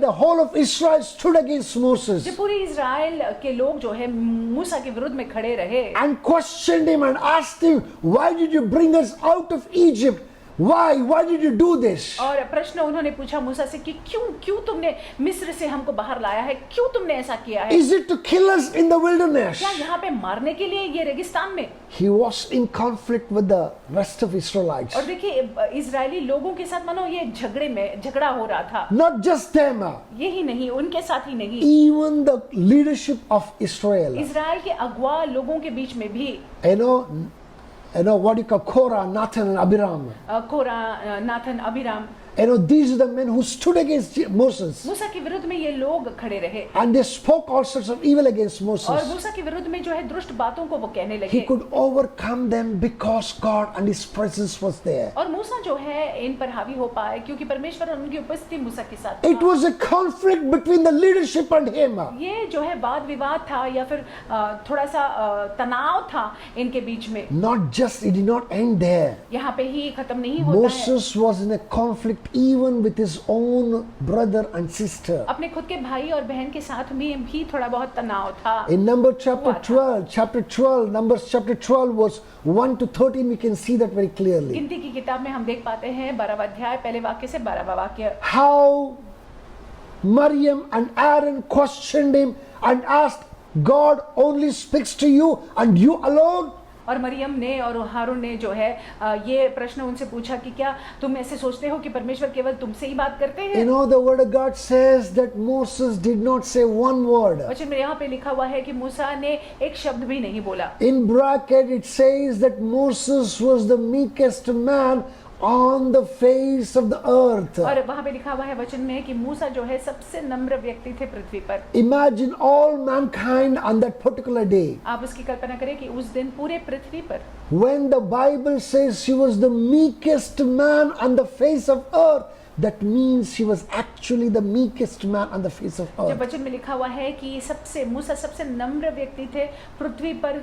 the whole of Israel stood against Moses जब पूरी इज़राइल के लोग जो है मूसा के विरुद्ध में खड़े रहे and questioned him and asked him, why did you bring us out of Egypt? Why did you do this? और प्रश्न उन्होंने पूछा मूसा से कि क्यों तुमने मिस्र से हमको बाहर लाया है, क्यों तुमने ऐसा किया है? Is it to kill us in the wilderness? क्या यहाँ पे मारने के लिए ये रेगिस्तान में? He was in conflict with the rest of Israelites. और देखिए इजरायली लोगों के साथ मानो ये झगड़ा हो रहा था। Not just them, यही नहीं, उनके साथ ही नहीं, even the leadership of Israel. Israel के अगुआ लोगों के बीच में भी what you call Korah, Nathan, and Abiram. Korah, Nathan, Abiram, These are the men who stood against Moses. मूसा के विरुद्ध में ये लोग खड़े रहे And they spoke all sorts of evil against और Moses. मूसा के विरुद्ध में जो है दुष्ट बातों को वो कहने He लगे could overcome them because God and His presence was there. और मूसा जो है इन पर हावी हो पाए क्योंकि परमेश्वर और उनकी उपस्थिति मूसा के साथ It था। was a conflict between the leadership and him. ये जो है वाद विवाद था या फिर थोड़ा सा तनाव था इनके बीच में। Not just, it did not end there. यहाँ पे ही खत्म नहीं होता है। Moses was in a conflict even with his own brother and sister. अपने खुद के भाई और बहन के साथ में भी थोड़ा बहुत तनाव था। In Numbers chapter 12 verse 1 to 13, we can see that very clearly. गिनती की किताब में हम देख पाते हैं 12वां अध्याय पहले वाक्य से 12वां वाक्य। How Miriam and Aaron questioned him and asked, God only speaks to you and you alone? और मरियम ने और हारून ने जो है ये प्रश्न उनसे पूछा कि क्या तुम ऐसे सोचते हो कि परमेश्वर केवल तुमसे ही बात करते हैं? The word of God says that Moses did not say one word. वचन में यहाँ पे लिखा हुआ है कि मूसा ने एक शब्द भी नहीं बोला। In bracket it says that Moses was the meekest man on the face of the earth. और वहाँ पे लिखा हुआ है वचन में कि मूसा जो है सबसे नम्र व्यक्ति थे पृथ्वी पर। Imagine all mankind on that particular day. आप उसकी कल्पना करें कि उस दिन पूरे पृथ्वी पर When the Bible says he was the meekest man on the face of earth, that means he was actually the meekest man on the face of जब earth. वचन में लिखा हुआ है कि सबसे मूसा सबसे नम्र व्यक्ति थे पृथ्वी पर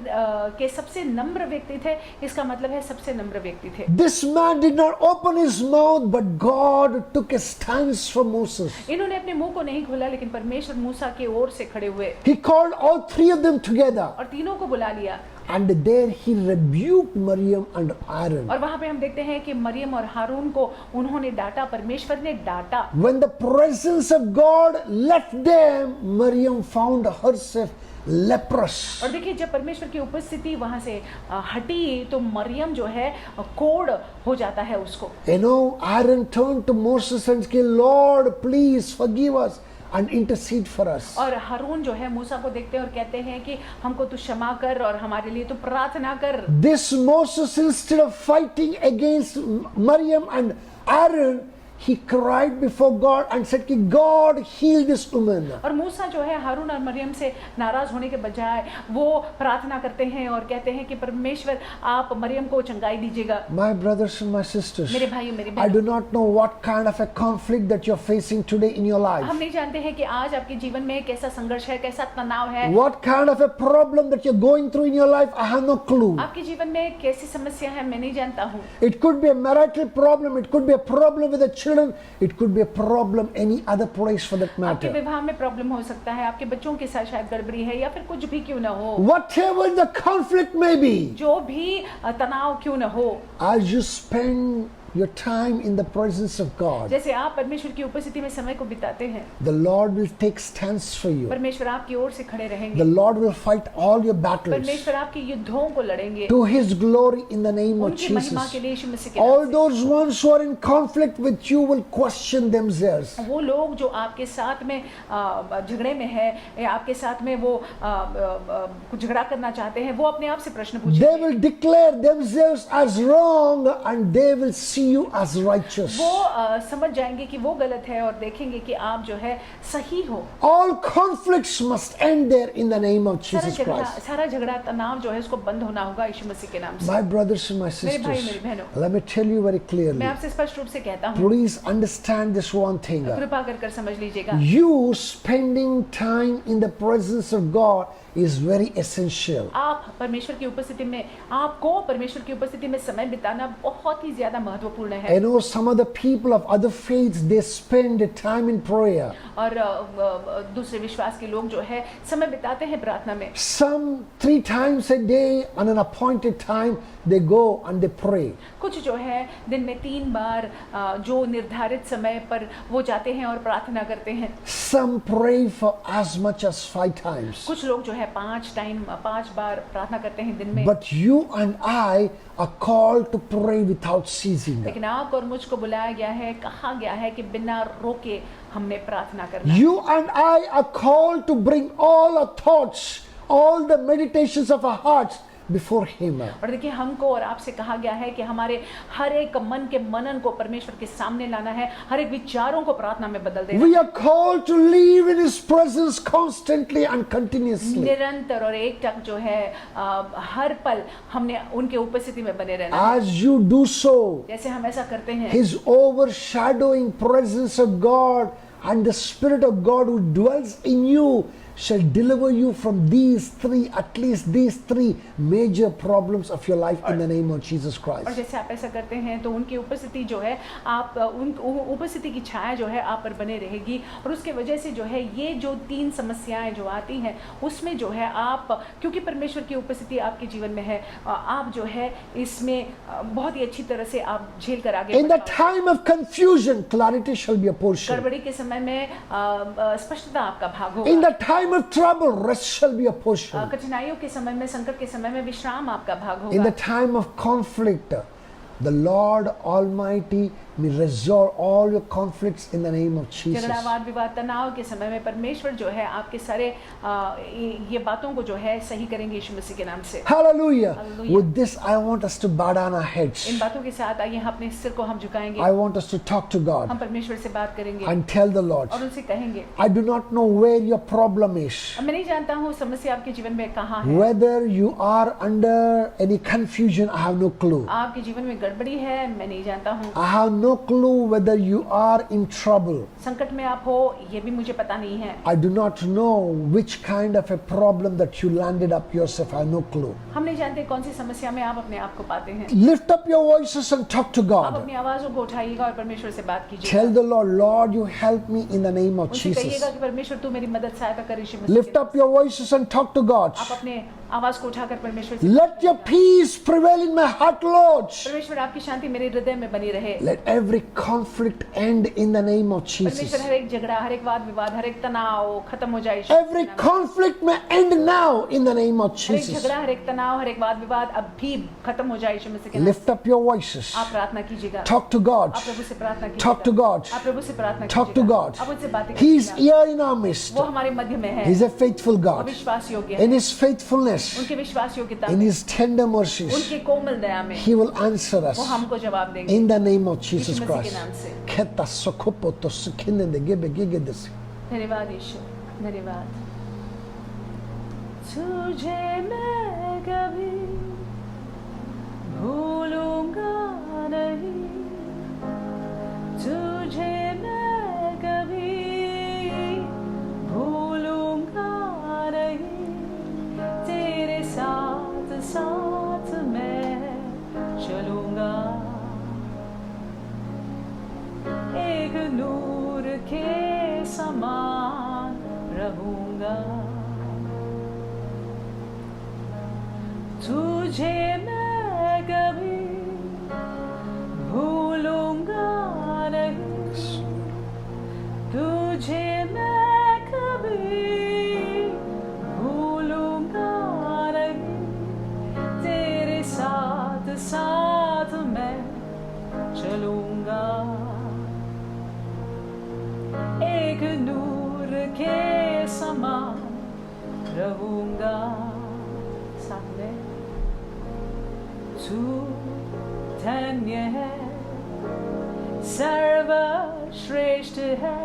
के सबसे नम्र व्यक्ति थे, इसका मतलब है सबसे नम्र व्यक्ति थे। This man did not open his mouth, but God took a stance for Moses. इन्होंने अपने मुंह को नहीं खोला लेकिन परमेश्वर मूसा के ओर से खड़े हुए He called all three of them together, और तीनों को बुला लिया and there he rebuked Miriam and Aaron. और वहां पे हम देखते हैं कि मरियम और हारून को उन्होंने डांटा, परमेश्वर ने डांटा। When the presence of God left them, Miriam found herself leprous. और देखिए जब परमेश्वर की उपस्थिति वहां से हटी तो मरियम जो है कोढ़ हो जाता है उसको। Aaron turned to Moses and said, Lord, please forgive us and intercede for us. और हारून जो है मूसा को देखते हैं और कहते हैं कि हमको तू क्षमा कर और हमारे लिए तू प्रार्थना कर। This Moses, instead of fighting against Miriam and Aaron, he cried before God and said, God heal this woman. और मूसा जो है हारून और मरियम से नाराज होने के बजाय वो प्रार्थना करते हैं और कहते हैं कि परमेश्वर आप मरियम को चंगाई दीजिएगा। My brothers and my sisters, मेरे भाइयों मेरी I do बहनों, not know what kind of a conflict that you're facing today in your life. हम नहीं जानते हैं कि आज आपके जीवन में कैसा संघर्ष है, कैसा तनाव है, What kind of a problem that you're going through in your life, I have no clue. आपके जीवन में कैसी समस्या है मैं नहीं जानता हूँ। It could be a marital problem, it could be a problem with the children, it could be a problem any other place for that आपके matter. विवाह में प्रॉब्लम हो सकता है, आपके बच्चों के साथ शायद गड़बड़ी है या फिर कुछ भी क्यों ना हो, Whatever the conflict may be, जो भी तनाव क्यों ना हो, as you spend your time in the presence of God, जैसे आप परमेश्वर की उपस्थिति में समय को बिताते हैं, the Lord will take stance for you. परमेश्वर आपकी ओर से खड़े The रहेंगे, Lord will fight all your battles परमेश्वर आपके युद्धों को लड़ेंगे to His glory in the name of उनकी महिमा Jesus. के लिए यीशु मसीह के All नाम से। those ones who are in conflict with you will question themselves. वो लोग जो आपके साथ में झगड़े में है या आपके साथ में वो कुछ झगड़ा करना चाहते हैं, वो अपने आप से प्रश्न They पूछेंगे, will declare themselves as wrong and they will see you as righteous. वो समझ जाएंगे कि वो गलत है और देखेंगे कि आप जो है सही हो। All conflicts must end there in the name of Jesus Christ. सारा झगड़ा तनाव जो है उसको बंद होना होगा यीशु मसीह के नाम से। My brothers and my मेरे भाई sisters, मेरी बहनों, let me tell you very मैं clearly. आपसे स्पष्ट रूप से कहता हूँ, Please understand this one thing. कृपा कर समझ लीजिएगा, You spending time in the presence of God is very essential. आप परमेश्वर की उपस्थिति में, आपको परमेश्वर की उपस्थिति में समय बिताना बहुत ही ज्यादा महत्वपूर्ण है। I know some of the people of other faiths, they spend time in prayer. और दूसरे विश्वास के लोग जो है समय बिताते हैं प्रार्थना में। Some 3 times a day on an appointed time they go and they pray. कुछ जो है दिन में 3 बार जो निर्धारित समय पर वो जाते हैं और प्रार्थना करते हैं। Some pray for as much as 5 times. कुछ लोग जो है 5 बार प्रार्थना करते हैं दिन में। But you and I are called to pray without ceasing. लेकिन आप और मुझको बुलाया गया है, कहा गया है कि बिना रोके हमने प्रार्थना करना है। You and I are called to bring all our thoughts, all the meditations of our hearts before Him. और देखिए हमको और आपसे कहा गया है कि हमारे हर एक मन के मनन को परमेश्वर के सामने लाना है, हर एक विचारों को प्रार्थना में बदल देना। We are called to live in His presence constantly and continuously. निरंतर और एकटक जो है हर पल हमने उनके उपस्थिति में बने रहना है। As you do so, जैसे हम ऐसा करते हैं, His overshadowing presence of God and the Spirit of God who dwells in you shall deliver you from these three, at least these three major problems of your life in the name of Jesus और Christ. जैसे आप ऐसा करते हैं तो उनकी उपस्थिति जो है आप उन उपस्थिति की छाया जो है आप पर बने रहेगी, और उसके वजह से जो है ये जो तीन समस्याएं जो आती हैं उसमें जो है आप, क्योंकि परमेश्वर की उपस्थिति आपके जीवन में है, आप जो है इसमें बहुत ही अच्छी तरह से आप झेल कर आगे In the time of confusion, clarity shall be a portion. गड़बड़ी के समय में स्पष्टता आपका भाग होगा। In the time of trouble, rest shall be a portion. कठिनाइयों के समय में, संकट के समय में विश्राम आपका भाग In the होगा। time of conflict, the Lord Almighty may resolve all your conflicts in the name of Jesus. झगड़ा, वाद विवाद, तनाव के समय में परमेश्वर जो है आपके सारे ये बातों को जो है सही करेंगे यीशु मसीह के नाम से। Hallelujah. Hallelujah. With this, I want us to bow down our heads. इन बातों के साथ आइए हम अपने सिर को हम झुकाएंगे, I want us to talk to God हम परमेश्वर से बात करेंगे and tell the Lord, और उनसे कहेंगे, I do not know where your problem is. अब मैं नहीं जानता हूँ समस्या आपके जीवन में कहाँ है, Whether you are under any confusion, I have no clue. आपके जीवन में गड़बड़ी है मैं नहीं जानता हूँ, I have no clue whether you are in trouble. संकट में आप हो ये भी मुझे पता नहीं है, I do not know which kind of a problem that you landed up yourself. I have no clue. हम नहीं जानते कौन सी समस्या में आप अपने आप को पाते हैं। Lift up your voices and talk to आप God. अपनी आवाज़ों को उठाइएगा और परमेश्वर से बात Tell कीजिएगा, the Lord, Lord, you help me in the name of उनसे Jesus. कहिएगा कि परमेश्वर तू मेरी मदद सहायता कर यीशु मसीह Lift के up your voices and talk to God. आप अपने आवाज को उठाकर परमेश्वर से Let your peace prevail in my heart, Lord. परमेश्वर आपकी शांति मेरे हृदय में बनी रहे, Let every conflict end in the name of परमेश्वर Jesus. हर एक झगड़ा, हर एक वाद विवाद, हर एक तनाव खत्म हो जाए यीशु मसीह Every के नाम में। conflict may end now in the name of हर एक Jesus. झगड़ा, हर एक तनाव, हर एक वाद विवाद अब भी खत्म हो जाए यीशु मसीह के नाम Lift से। up your voices. आप प्रार्थना कीजिएगा, Talk to God. आप प्रभु से प्रार्थना कीजिएगा, Talk to God. आप प्रभु से प्रार्थना Talk to कीजिएगा, God. आप उनसे बातें He is कीजिएगा, here in our midst. वो हमारे मध्य में है, He's a faithful वो God. विश्वास योग्य In है, His faithfulness, उनके विश्वास योग्यता in में, His tender mercies, उनके कोमल दया में He will answer वो us हमको जवाब देंगे in the name of Yeshu Jesus मसीह के Christ. नाम से। Keta sokopoto sukinende gebe gigedesi. धन्यवाद यीशु, धन्यवाद। तुझे मैं कभी भूलूंगा नहीं, तुझे मैं कभी भूलूंगा नहीं, तेरे साथ साथ मैं चलूंगा, एक नूर के समान रहूंगा, तुझे मैं कभी भूलूंगा नहीं, तुझे मैं कभी भूलूंगा नहीं, तेरे साथ साथ मैं चलूंगा, एक नूर के समान रहूंगा, साथ में तू धन्य है, सर्वश्रेष्ठ है,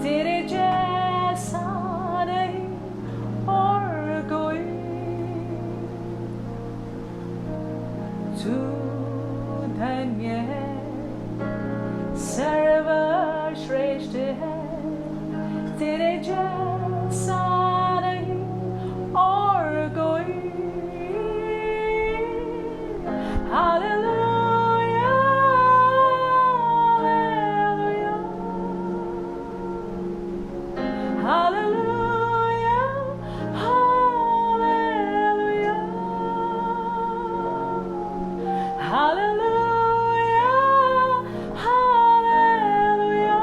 तेरे जैसा नहीं और कोई, तू धन्य है, सर्वश्रेष्ठ है, तेरे जैसा नहीं और कोई। Hallelujah, hallelujah, hallelujah, hallelujah, hallelujah, hallelujah,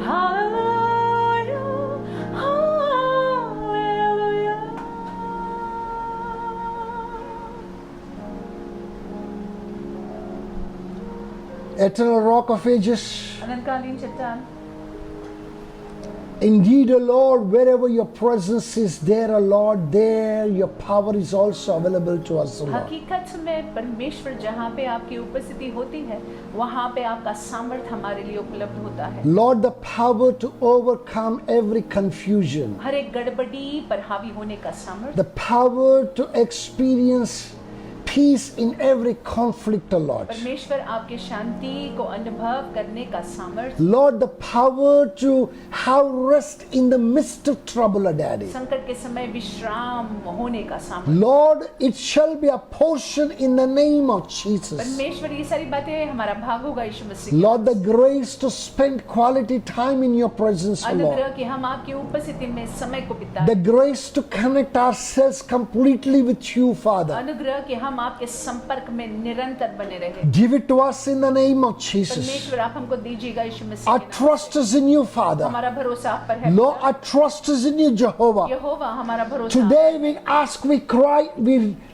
hallelujah, hallelujah. Eternal rock of ages, अनंतकालीन चट्टान, Indeed, O Lord, wherever your presence is there, O Lord, there your power is also available to us, O Lord. हकीकत में परमेश्वर जहाँ पे आपकी उपस्थिति होती है वहाँ पे आपका सामर्थ हमारे लिए उपलब्ध होता है। Lord, the power to overcome every confusion, हर एक गड़बड़ी पर हावी होने का सामर्थ, the power to experience peace in every conflict, O Lord. परमेश्वर आपके शांति को अनुभव करने का सामर्थ, Lord, the power to have rest in the midst of trouble, O Daddy. संकट के समय विश्राम होने का सामर्थ। Lord, it shall be a portion in the name of Jesus. परमेश्वर ये सारी बातें हमारा भाग होगा यीशु मसीह के Lord, the grace to spend quality time in your presence, O अनुग्रह Lord. कि हम आपकी उपस्थिति में समय को बिताएं, The grace to connect ourselves completely with you, Father. अनुग्रह कि हम आपके संपर्क में निरंतर बने रहे। Give it to us in the name of Jesus. परमेश्वर आप हमको दीजिएगा यीशु मसीह Our के नाम trust is in you, से। Father. हमारा भरोसा आप पर है। Lord, our trust is in you, Jehovah. यहोवा हमारा भरोसा। Today we ask, we cry,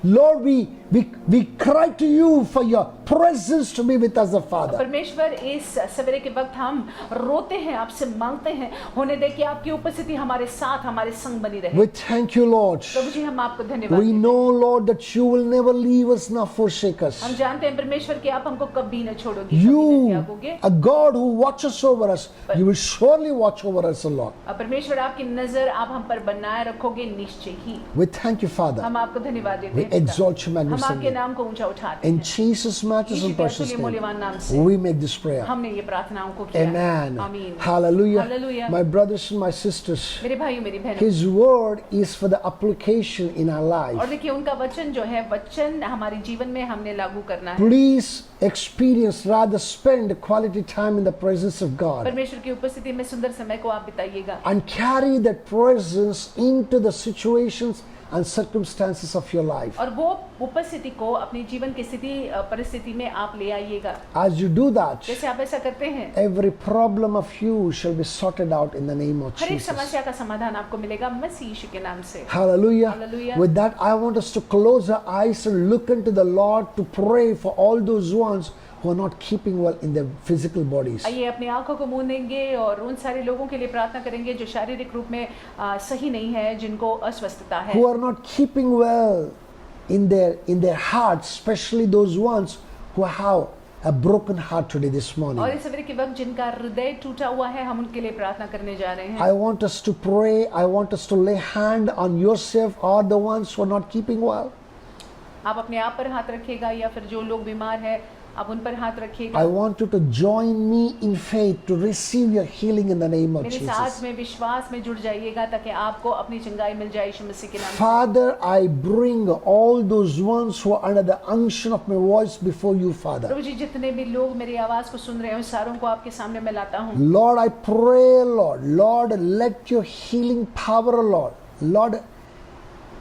Lord, we cry to you for your presence to be with us, Father. परमेश्वर इस सवेरे के वक्त हम रोते हैं, आपसे मांगते हैं, होने दे कि आपकी उपस्थिति हमारे साथ, हमारे संग बनी रहे। We thank you, Lord. प्रभु जी हम आपको धन्यवाद We देते हैं। know, Lord, that you will never leave us nor forsake us. हम जानते हैं परमेश्वर कि आप हमको कभी न छोड़ोगे, कभी न You, त्यागोगे। a God who watches over us, you will surely watch over us, Lord. और परमेश्वर आपकी नजर आप हम पर बनाए रखोगे निश्चय ही। We thank you, Father. हम आपको धन्यवाद देते We हैं पिता। exalt your हम magnificent आपके name. नाम को ऊंचा उठाते In हैं। Jesus' matchless यीशु and के precious अतुल्य name, मूल्यवान नाम से we make this prayer. हमने ये प्रार्थनाओं को किया। Amen. आमीन। Hallelujah. Hallelujah. My brothers and my sisters, मेरे भाइयों मेरी बहनों, His word is for the application in our और life. देखिए उनका वचन जो है, वचन हमारे जीवन में हमने लागू करना है। Please experience, rather spend quality time in the presence of God परमेश्वर की उपस्थिति में सुंदर समय को आप बिताइएगा and carry that presence into the situations and circumstances of your life. और वो उपस्थिति को अपने जीवन की स्थिति परिस्थिति में आप ले आइएगा। As you do that, जैसे आप ऐसा करते हैं, every problem of you shall be sorted out in the name of हर एक Jesus. समस्या का समाधान आपको मिलेगा मसीह यीशु के नाम से। Hallelujah. Hallelujah. With that, I want us to close our eyes and look into the Lord to pray for all those ones who are not keeping well in their physical bodies. आइए अपनी आंखों को मूंदेंगे और उन सारे लोगों के लिए प्रार्थना करेंगे जो शारीरिक रूप में सही नहीं है, जिनको अस्वस्थता है, Who are not keeping well in their hearts, especially those ones who have a broken heart today this और morning. इस सवेरे के वक्त जिनका हृदय टूटा हुआ है, हम उनके लिए प्रार्थना करने जा रहे हैं। I want us to pray. I want us to lay hand on yourself or the ones who are not keeping well. आप अपने आप पर हाथ रखिएगा या फिर जो लोग बीमार हैं आप उन पर हाथ रखिएगा। I want you to join me in faith to receive your healing in the name of मेरे Jesus. साथ में विश्वास में जुड़ जाइएगा ताकि आपको अपनी चंगाई मिल जाए यीशु मसीह के नाम से। Father, I bring all those ones who are under the unction of my voice before you, Father. प्रभु जी जितने भी लोग मेरी आवाज को सुन रहे हैं उन सारों को आपके सामने मैं लाता हूँ। Lord, I pray, Lord, let your healing power, Lord,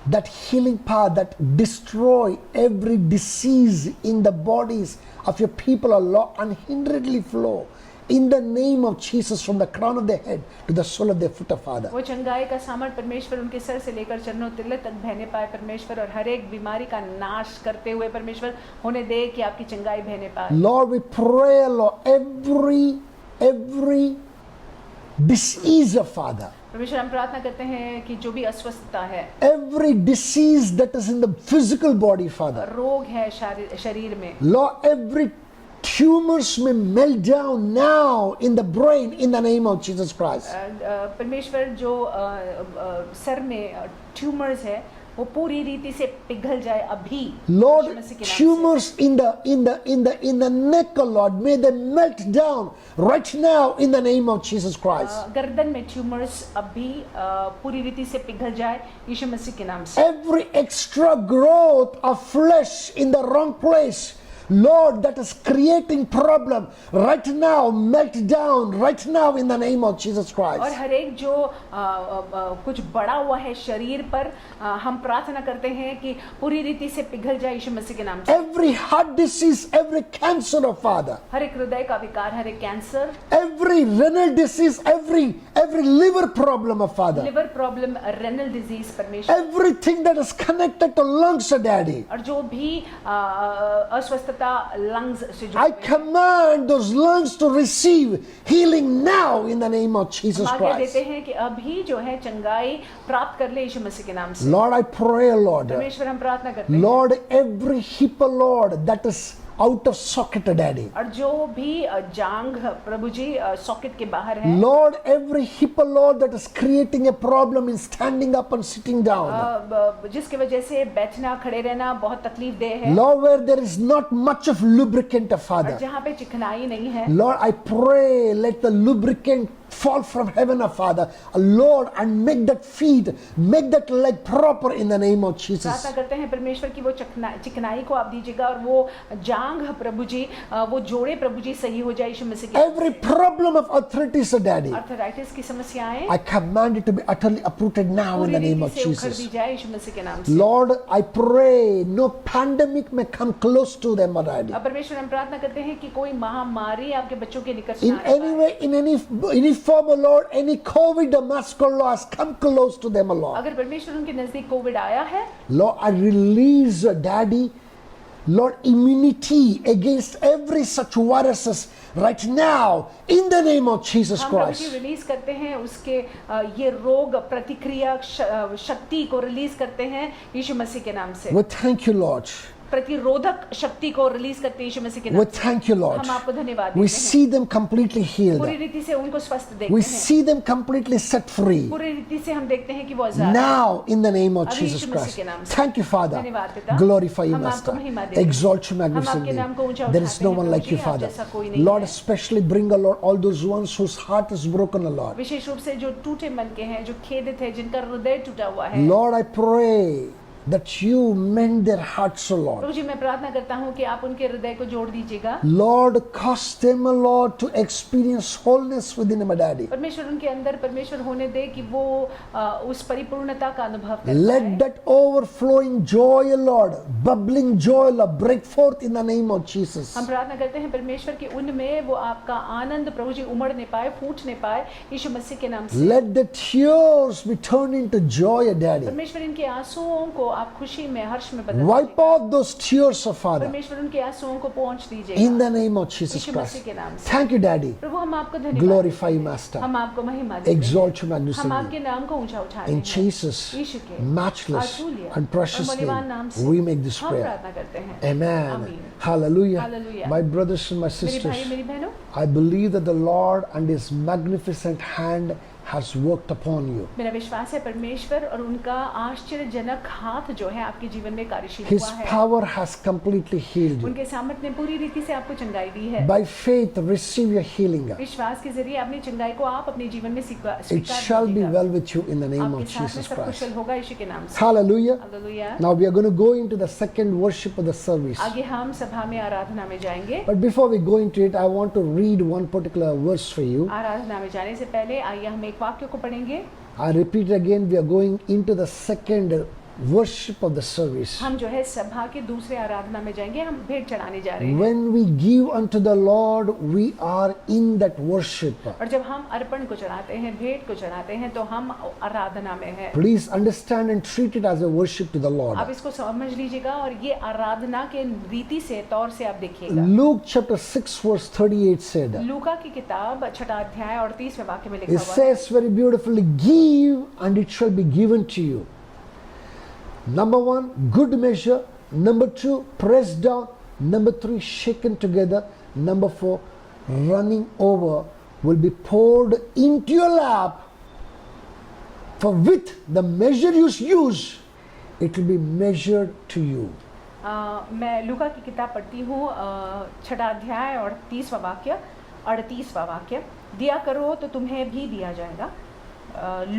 that healing power that destroy every disease in the bodies of your people, Lord, unhinderedly flow in the name of Jesus from the crown of their head to the sole of their foot, Father. वो चंगाई का सामर्थ परमेश्वर उनके sir से लेकर चरणों तिल्ले तक बहने पाए परमेश्वर, और हर एक बीमारी का नाश करते हुए परमेश्वर होने दे कि आपकी चंगाई बहने पाए। Lord, we pray, Lord, every disease, Father, परमेश्वर हम प्रार्थना करते हैं कि जो भी अस्वस्थता है, every disease that is in the physical body, Father, रोग है शरीर में, Lord, every tumors may melt down now in the brain in the name of Jesus Christ. परमेश्वर जो सर में ट्यूमर्स है वो पूरी रीति से पिघल जाए अभी। Lord, यीशु मसीह के नाम से। tumors in the neck, Lord, may they melt down right now in the name of Jesus Christ. गर्दन में ट्यूमर्स अभी पूरी रीति से पिघल जाए यीशु मसीह के नाम से। Every extra growth of flesh in the wrong place, Lord, that is creating problem right now, melt down right now in the name of Jesus और Christ. हर एक जो कुछ बड़ा हुआ है शरीर पर, हम प्रार्थना करते हैं कि पूरी रीति से पिघल जाए यीशु मसीह के नाम से। Every heart disease, every cancer, oh Father, हर एक हृदय का विकार, हर एक cancer, every renal disease, every liver problem, oh Father, liver problem, renal disease परमेश्वर, everything that is connected to lungs, oh Daddy, और जो भी अस्वस्थता क्षमता लंग्स से जुड़े I हुए हैं। command those lungs to receive healing now in the name of Jesus हम आज्ञा Christ. देते हैं कि अभी जो है चंगाई प्राप्त कर ले यीशु मसीह के नाम से। Lord, I pray, Lord. परमेश्वर हम प्रार्थना करते हैं Lord, every hip, Lord, that is out of socket, Daddy. और जो भी जांग प्रभु जी सॉकेट के बाहर है, Lord, every hip, Lord, that is creating a problem in standing up and sitting down. जिसकी वजह से बैठना खड़े रहना बहुत तकलीफ दे है, Lord, where there is not much of lubricant, और Father. जहाँ पे चिकनाई नहीं है, Lord, I pray, let the lubricant fall from heaven, Father. Lord, and make that feet, make that leg proper in the name of Jesus. प्रार्थना करते हैं परमेश्वर की वो चिकनाई को आप दीजिएगा और वो जांग प्रभु जी, वो जोड़े प्रभु जी सही हो जाए यीशु मसीह के। Every problem of arthritis, Daddy, arthritis की समस्याएं I command it to be utterly uprooted now in पूरी the name रीति of से उखड़ दी Jesus. जाए यीशु मसीह के नाम से। Lord, I pray no pandemic may come close to them, Daddy. अब परमेश्वर हम प्रार्थना करते हैं कि कोई महामारी आपके बच्चों के निकट In ना आ any way, in any form, O Lord, any COVID or mask or laws come close to them, O Lord. अगर परमेश्वर उनके नजदीक कोविड आया है, Lord, I release, Daddy, Lord, immunity against every such viruses right now in the name of Jesus हम प्रभु जी Christ. Release करते हैं उसके ये रोग प्रतिक्रिया शक्ति को रिलीज करते हैं यीशु मसीह के नाम से। We thank you, Lord. प्रतिरोधक शक्ति को रिलीज करते हैं यीशु मसीह के We नाम से। thank you, Lord. हम आपको धन्यवाद We देते हैं। see them completely healed. पूरी रीति से उनको स्वस्थ देखते We हैं। see them completely set free. पूरी रीति से हम देखते हैं कि वो आजाद हैं। Now, in the name of अभी Jesus यीशु मसीह Christ. के नाम से। Thank you, Father. धन्यवाद पिता। Glorify you, हम आपको Master. महिमा देते हैं। Exalt you, हम magnificent आपके नाम को ऊंचा name. There is उठाते no हैं one Prabhu like ji, you, आप Father. जैसा कोई नहीं Lord, है। especially bring, Lord, all those ones whose heart is broken, Lord. विशेष रूप से जो टूटे मन के हैं, जो खेदित है, जिनका हृदय टूटा हुआ है, Lord, I pray that you mend their hearts, O Lord. प्रभु जी मैं प्रार्थना करता हूँ कि आप उनके हृदय को जोड़ दीजिएगा। Lord, cause them, Lord, to experience wholeness within them, Daddy. परमेश्वर उनके अंदर परमेश्वर होने दे कि वो उस परिपूर्णता का अनुभव कर Let पाए। that overflowing joy, Lord, bubbling joy, Lord, break forth in the name of Jesus. हम प्रार्थना करते हैं परमेश्वर कि उनमें वो आपका आनंद प्रभु जी उमड़ने पाए, फूटने पाए यीशु मसीह के नाम से। Let the tears be turned into joy, Daddy. परमेश्वर इनके आंसुओं को आप खुशी में, हर्ष में बदल Wipe दीजिएगा। off those tears, O Father, परमेश्वर उनके आंसुओं को पोंछ in दीजिएगा the name of Jesus Yeshu Masih Christ. के नाम से। Thank you, Daddy. प्रभु हम आपको धन्यवाद Glorify देते you, हैं। Master. हम आपको महिमा देते हैं। Exalt you हम magnificently. आपके नाम को ऊंचा उठाते In हैं Jesus' यीशु के matchless अतुल्य and precious और मूल्यवान नाम name, से we make this हम prayer. प्रार्थना करते हैं। Amen. आमीन। Hallelujah. Hallelujah. My brothers and my मेरे sisters, भाई मेरी बहनों, I believe that the Lord and His magnificent hand has worked upon you. मेरा विश्वास है परमेश्वर और उनका आश्चर्यजनक हाथ जो है आपके जीवन में कार्यशील His हुआ है। power has completely healed you. उनके सामर्थ्य ने पूरी रीति से आपको चंगाई दी है। By faith, receive your healing. विश्वास के जरिए अपनी चंगाई को आप अपने जीवन में स्वीकार It shall be कीजिएगा। well with you in the name आपके of साथ में Jesus सब Christ. कुशल होगा यीशु के नाम से। Hallelujah. Hallelujah. Now we are going to go into the second worship of the service. आगे हम सभा में आराधना में जाएंगे। But before we go into it, I want to read one particular verse for you. आराधना में जाने से पहले आइए हम एक वाक्य को पढ़ेंगे। I repeat again, we are going into the second worship of the service. हम जो है सभा के दूसरे आराधना में जाएंगे, हम भेंट चढ़ाने जा रहे हैं। When we give unto the Lord, we are in that worship. और जब हम अर्पण को चढ़ाते हैं, भेंट को चढ़ाते हैं, तो हम आराधना में हैं। Please understand and treat it as a worship to the Lord. आप इसको समझ लीजिएगा और ये आराधना के रीति से, तौर से आप देखिएगा। Luke chapter 6 verse 38 said, लूका की किताब 6 अध्याय और 30वें वाक्य में it लिखा हुआ है। says very beautifully, give and it shall be given to you. Number 1, good measure. Number 2, pressed down. Number 3, shaken together. Number 4, running over will be poured into your lap. For with the measure you use, it will be measured to you. मैं लूका की किताब पढ़ती हूँ 6 अध्याय और 30वां वाक्य, 38वां वाक्य। दिया करो तो तुम्हें भी दिया जाएगा,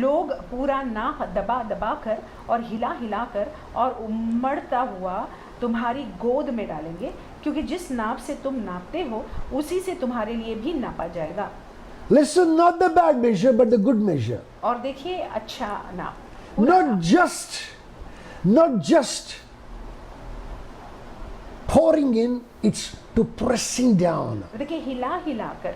लोग पूरा ना दबा दबा कर और हिला हिला कर और उमड़ता हुआ तुम्हारी गोद में डालेंगे, क्योंकि जिस नाप से तुम नापते हो उसी से तुम्हारे लिए भी नापा जाएगा। Listen, not the bad measure, but the good measure. और देखिए अच्छा नाप, Not just pouring in, it's to pressing down. देखिए हिला हिला कर,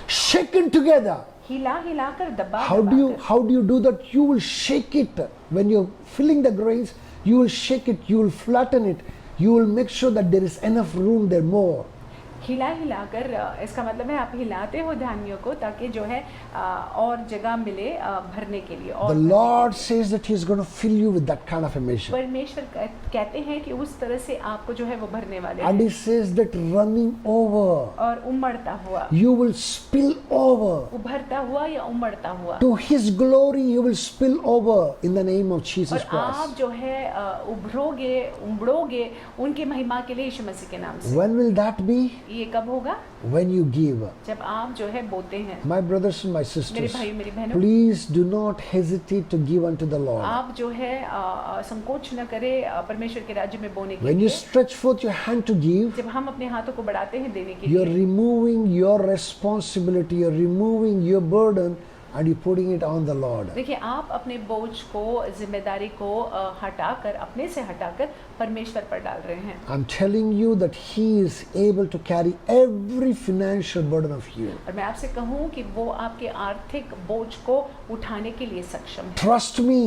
Shaken together. हिला हिला कर, दबा How दबा do कर। you do that? You will shake it when you're filling the grains. You will shake it. You will flatten it. You will make sure that there is enough room there more. हिला हिलाकर इसका मतलब है आप हिलाते हो धान्यों को ताकि जो है और जगह मिले भरने के लिए। The और Lord says that He is going to fill you with that kind of a measure. परमेश्वर कहते हैं कि उस तरह से आपको जो है वो भरने वाले And हैं। He says that running over, और उमड़ता हुआ, you will spill over. उभरता हुआ या उमड़ता हुआ, To His glory, you will spill over in the name of Jesus और आप Christ. जो है उभरोगे, उमड़ोगे उनकी महिमा के लिए यीशु मसीह के नाम से। When will that be? ये कब होगा? When you give. जब आप जो है बोते हैं। My brothers and my मेरे sisters, भाई मेरी बहनों, please do not hesitate to give unto the Lord. आप जो है संकोच न करें परमेश्वर के राज्य में बोने के When you लिए। stretch forth your hand to give, जब हम अपने हाथों को बढ़ाते हैं देने के you're लिए, removing your responsibility, you're removing your burden, and you're putting it on the Lord. देखिए आप अपने बोझ को, जिम्मेदारी को हटाकर, अपने से हटाकर परमेश्वर पर डाल रहे हैं। I'm telling you that He is able to carry every financial burden of you. और मैं आपसे कहूँ कि वो आपके आर्थिक बोझ को उठाने के लिए सक्षम है। Trust me,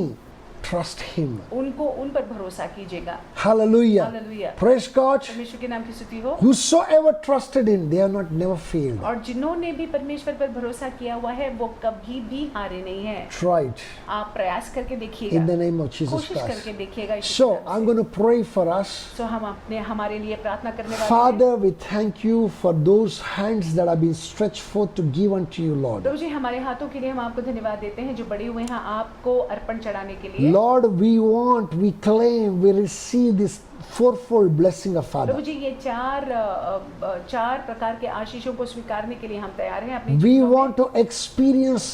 trust Him. उनको उन पर भरोसा कीजिएगा। Hallelujah. हालेलुया। Praise God. परमेश्वर के नाम की स्तुति हो। Whosoever trusted in, they have not never failed. और जिन्होंने भी परमेश्वर पर भरोसा किया हुआ है वो कभी भी हारे नहीं है। Try it आप प्रयास करके in the देखिएगा, name of Jesus कोशिश Christ. करके देखिएगा। यीशु So, के नाम I'm से। going to pray for us. तो हम अपने हमारे लिए प्रार्थना करने वाले हैं। Father, we thank you for those hands that have been stretched forth to give unto you, Lord. प्रभु जी हमारे हाथों के लिए हम आपको धन्यवाद देते हैं जो बड़े हुए हैं आपको अर्पण चढ़ाने के लिए। Lord, we claim, we receive this fourfold blessing of Prabhu Father. जी ये चार प्रकार के आशीषों को स्वीकारने के लिए हम तैयार हैं अपने We जीवनों में। want to experience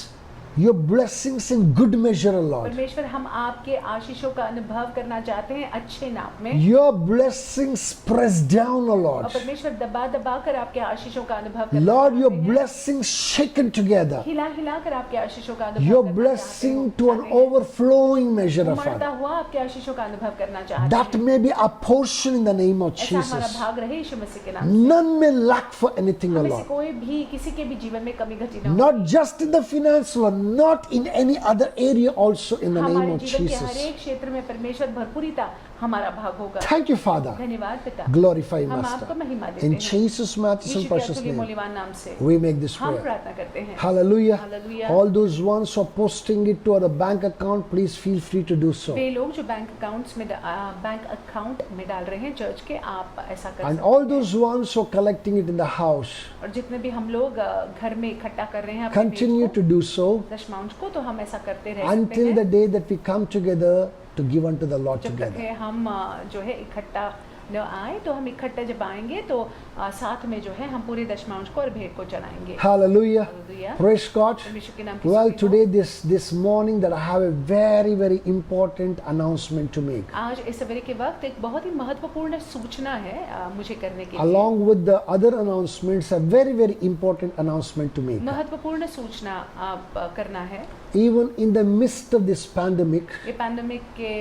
your blessings in good measure, Lord. परमेश्वर हम आपके आशीषों का अनुभव करना चाहते हैं अच्छे नाप में। Your blessings pressed down, O और Lord. परमेश्वर दबा दबा कर आपके आशीषों का अनुभव करना Lord, your चाहते हैं। blessings shaken together. हिला हिला कर आपके आशीषों का अनुभव Your करना blessing चाहते to an हैं। overflowing measure of उमड़ता Father. हुआ आपके आशीषों का अनुभव करना चाहते That हैं। may be a portion in the name of ऐसा हमारा Jesus. भाग रहे यीशु मसीह के नाम से। None may lack for anything, O हमें से Lord. कोई भी किसी के भी जीवन में कमी घटी न हो। Not just in the finance, Lord, not in any other area also in the name हमारे of जीवन के हर Jesus. एक क्षेत्र में परमेश्वर भरपूरिता हमारा भाग होगा। Thank you, Father. धन्यवाद पिता। Glorify, हम Master. आपको महिमा देते In हैं। Jesus' matchless यीशु and के precious अतुल्य name, मूल्यवान नाम से we make this हम prayer. प्रार्थना करते हैं। Hallelujah. Hallelujah. All those ones who are posting it to our bank account, please feel free to do so. वे लोग जो बैंक अकाउंट में डाल रहे हैं चर्च के, आप ऐसा कर And सकते all those ones who are collecting it in the house, हैं। और जितने भी हम लोग घर में इकट्ठा कर रहे हैं अपने continue बीज to को, do so दशमांश को, तो हम ऐसा करते रह सकते until the हैं day that we come together to give unto the Lord जब तक together. है हम जो है इकट्ठा न आए। तो हम इकट्ठा जब आएंगे तो साथ में जो है हम पूरे दशमांश को और भेंट को चढ़ाएंगे। Hallelujah. हालेलुया। Praise God. परमेश्वर के नाम की Well, स्तुति हो। today, this morning, that I have a very important announcement to make. आज इस सवेरे के वक्त एक बहुत ही महत्वपूर्ण सूचना है मुझे करने के लिए। Along with the other announcements, a very important announcement to make. महत्वपूर्ण सूचना आप करना है। Even in the midst of this pandemic, ये पैंडेमिक के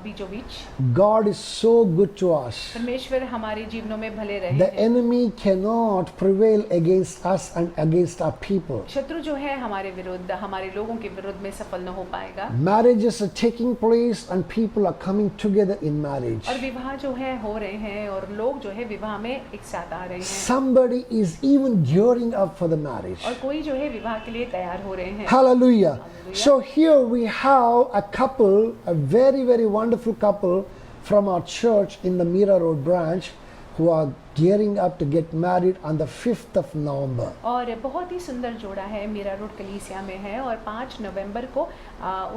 बीचों बीच God is so good to us. परमेश्वर हमारे जीवनों में भले रहे The हैं। enemy cannot prevail against us and against our people. शत्रु जो है हमारे विरुद्ध, हमारे लोगों के विरुद्ध में सफल न हो पाएगा। Marriages are taking place and people are coming together in marriage. और विवाह जो है हो रहे हैं और लोग जो है विवाह में एक साथ आ रहे हैं। Somebody is even gearing up for the marriage. और कोई जो है विवाह के लिए तैयार हो रहे हैं। Hallelujah. So here we have a couple, a very wonderful couple from our church in the Mira Road branch who are gearing up to get married on the 5th of November. और बहुत ही सुंदर जोड़ा है, Meera road कलीसिया में है और 5 नवंबर को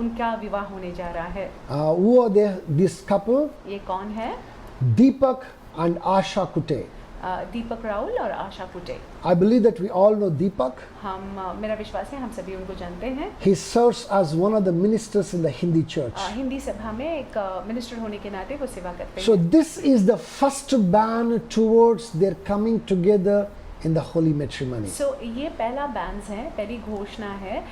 उनका विवाह होने जा रहा है। Who are they, this couple? ये कौन है? Deepak and Asha Kute. दीपक राहुल और आशा कुटे। I believe that we all know Deepak. मेरा विश्वास है हम सभी उनको जानते हैं। He serves as one of the ministers in the Hindi church. Hindi सभा में एक मिनिस्टर होने के नाते वो सेवा करते So हैं। this is the first ban towards their coming together in the holy matrimony. So ये पहला बैंस है, पहली घोषणा है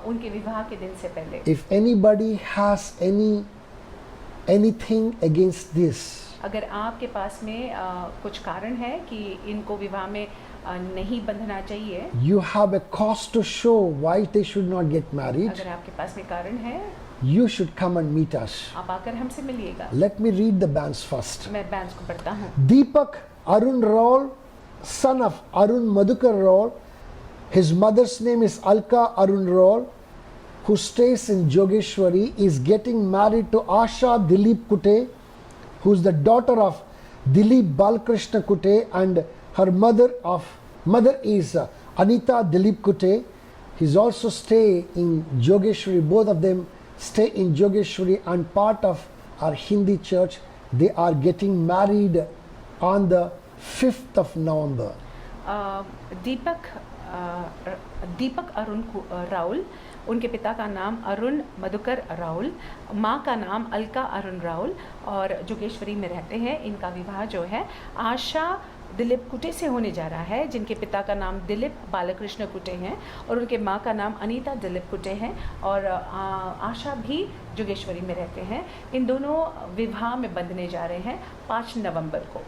उनके विवाह के दिन से पहले। If anybody has anything against this, अगर आपके पास में कुछ कारण है कि इनको विवाह में नहीं बंधना चाहिए, you have a cause to show why they should not get married. अगर आपके पास में कारण है you should come and meet us. आप आकर हमसे मिलिएगा। Let me read the bands first. मैं बैंड्स को पढ़ता हूँ। Deepak Arun Raul, son of Arun Madhukar Raul. His mother's name is Alka Arun Raul, who stays in Jogeshwari, is getting married to Asha Dilip Kute, who is the daughter of Dilip Balkrishna Kute, and her mother is Anita Dilip Kute. He's also stay in Jogeshwari. Both of them stay in Jogeshwari and part of our Hindi church. They are getting married on the 5th of November. Deepak Arun Raul, उनके पिता का नाम अरुण मधुकर राउल, माँ का नाम अलका अरुण राउल और जोगेश्वरी में रहते हैं। इनका विवाह जो है आशा दिलीप कुटे से होने जा रहा है, जिनके पिता का नाम दिलीप बालकृष्ण कुटे हैं और उनके माँ का नाम अनीता दिलीप कुटे हैं और आशा भी जोगेश्वरी में रहते हैं। इन दोनों विवाह में बंधने जा रहे हैं 5 नवंबर को।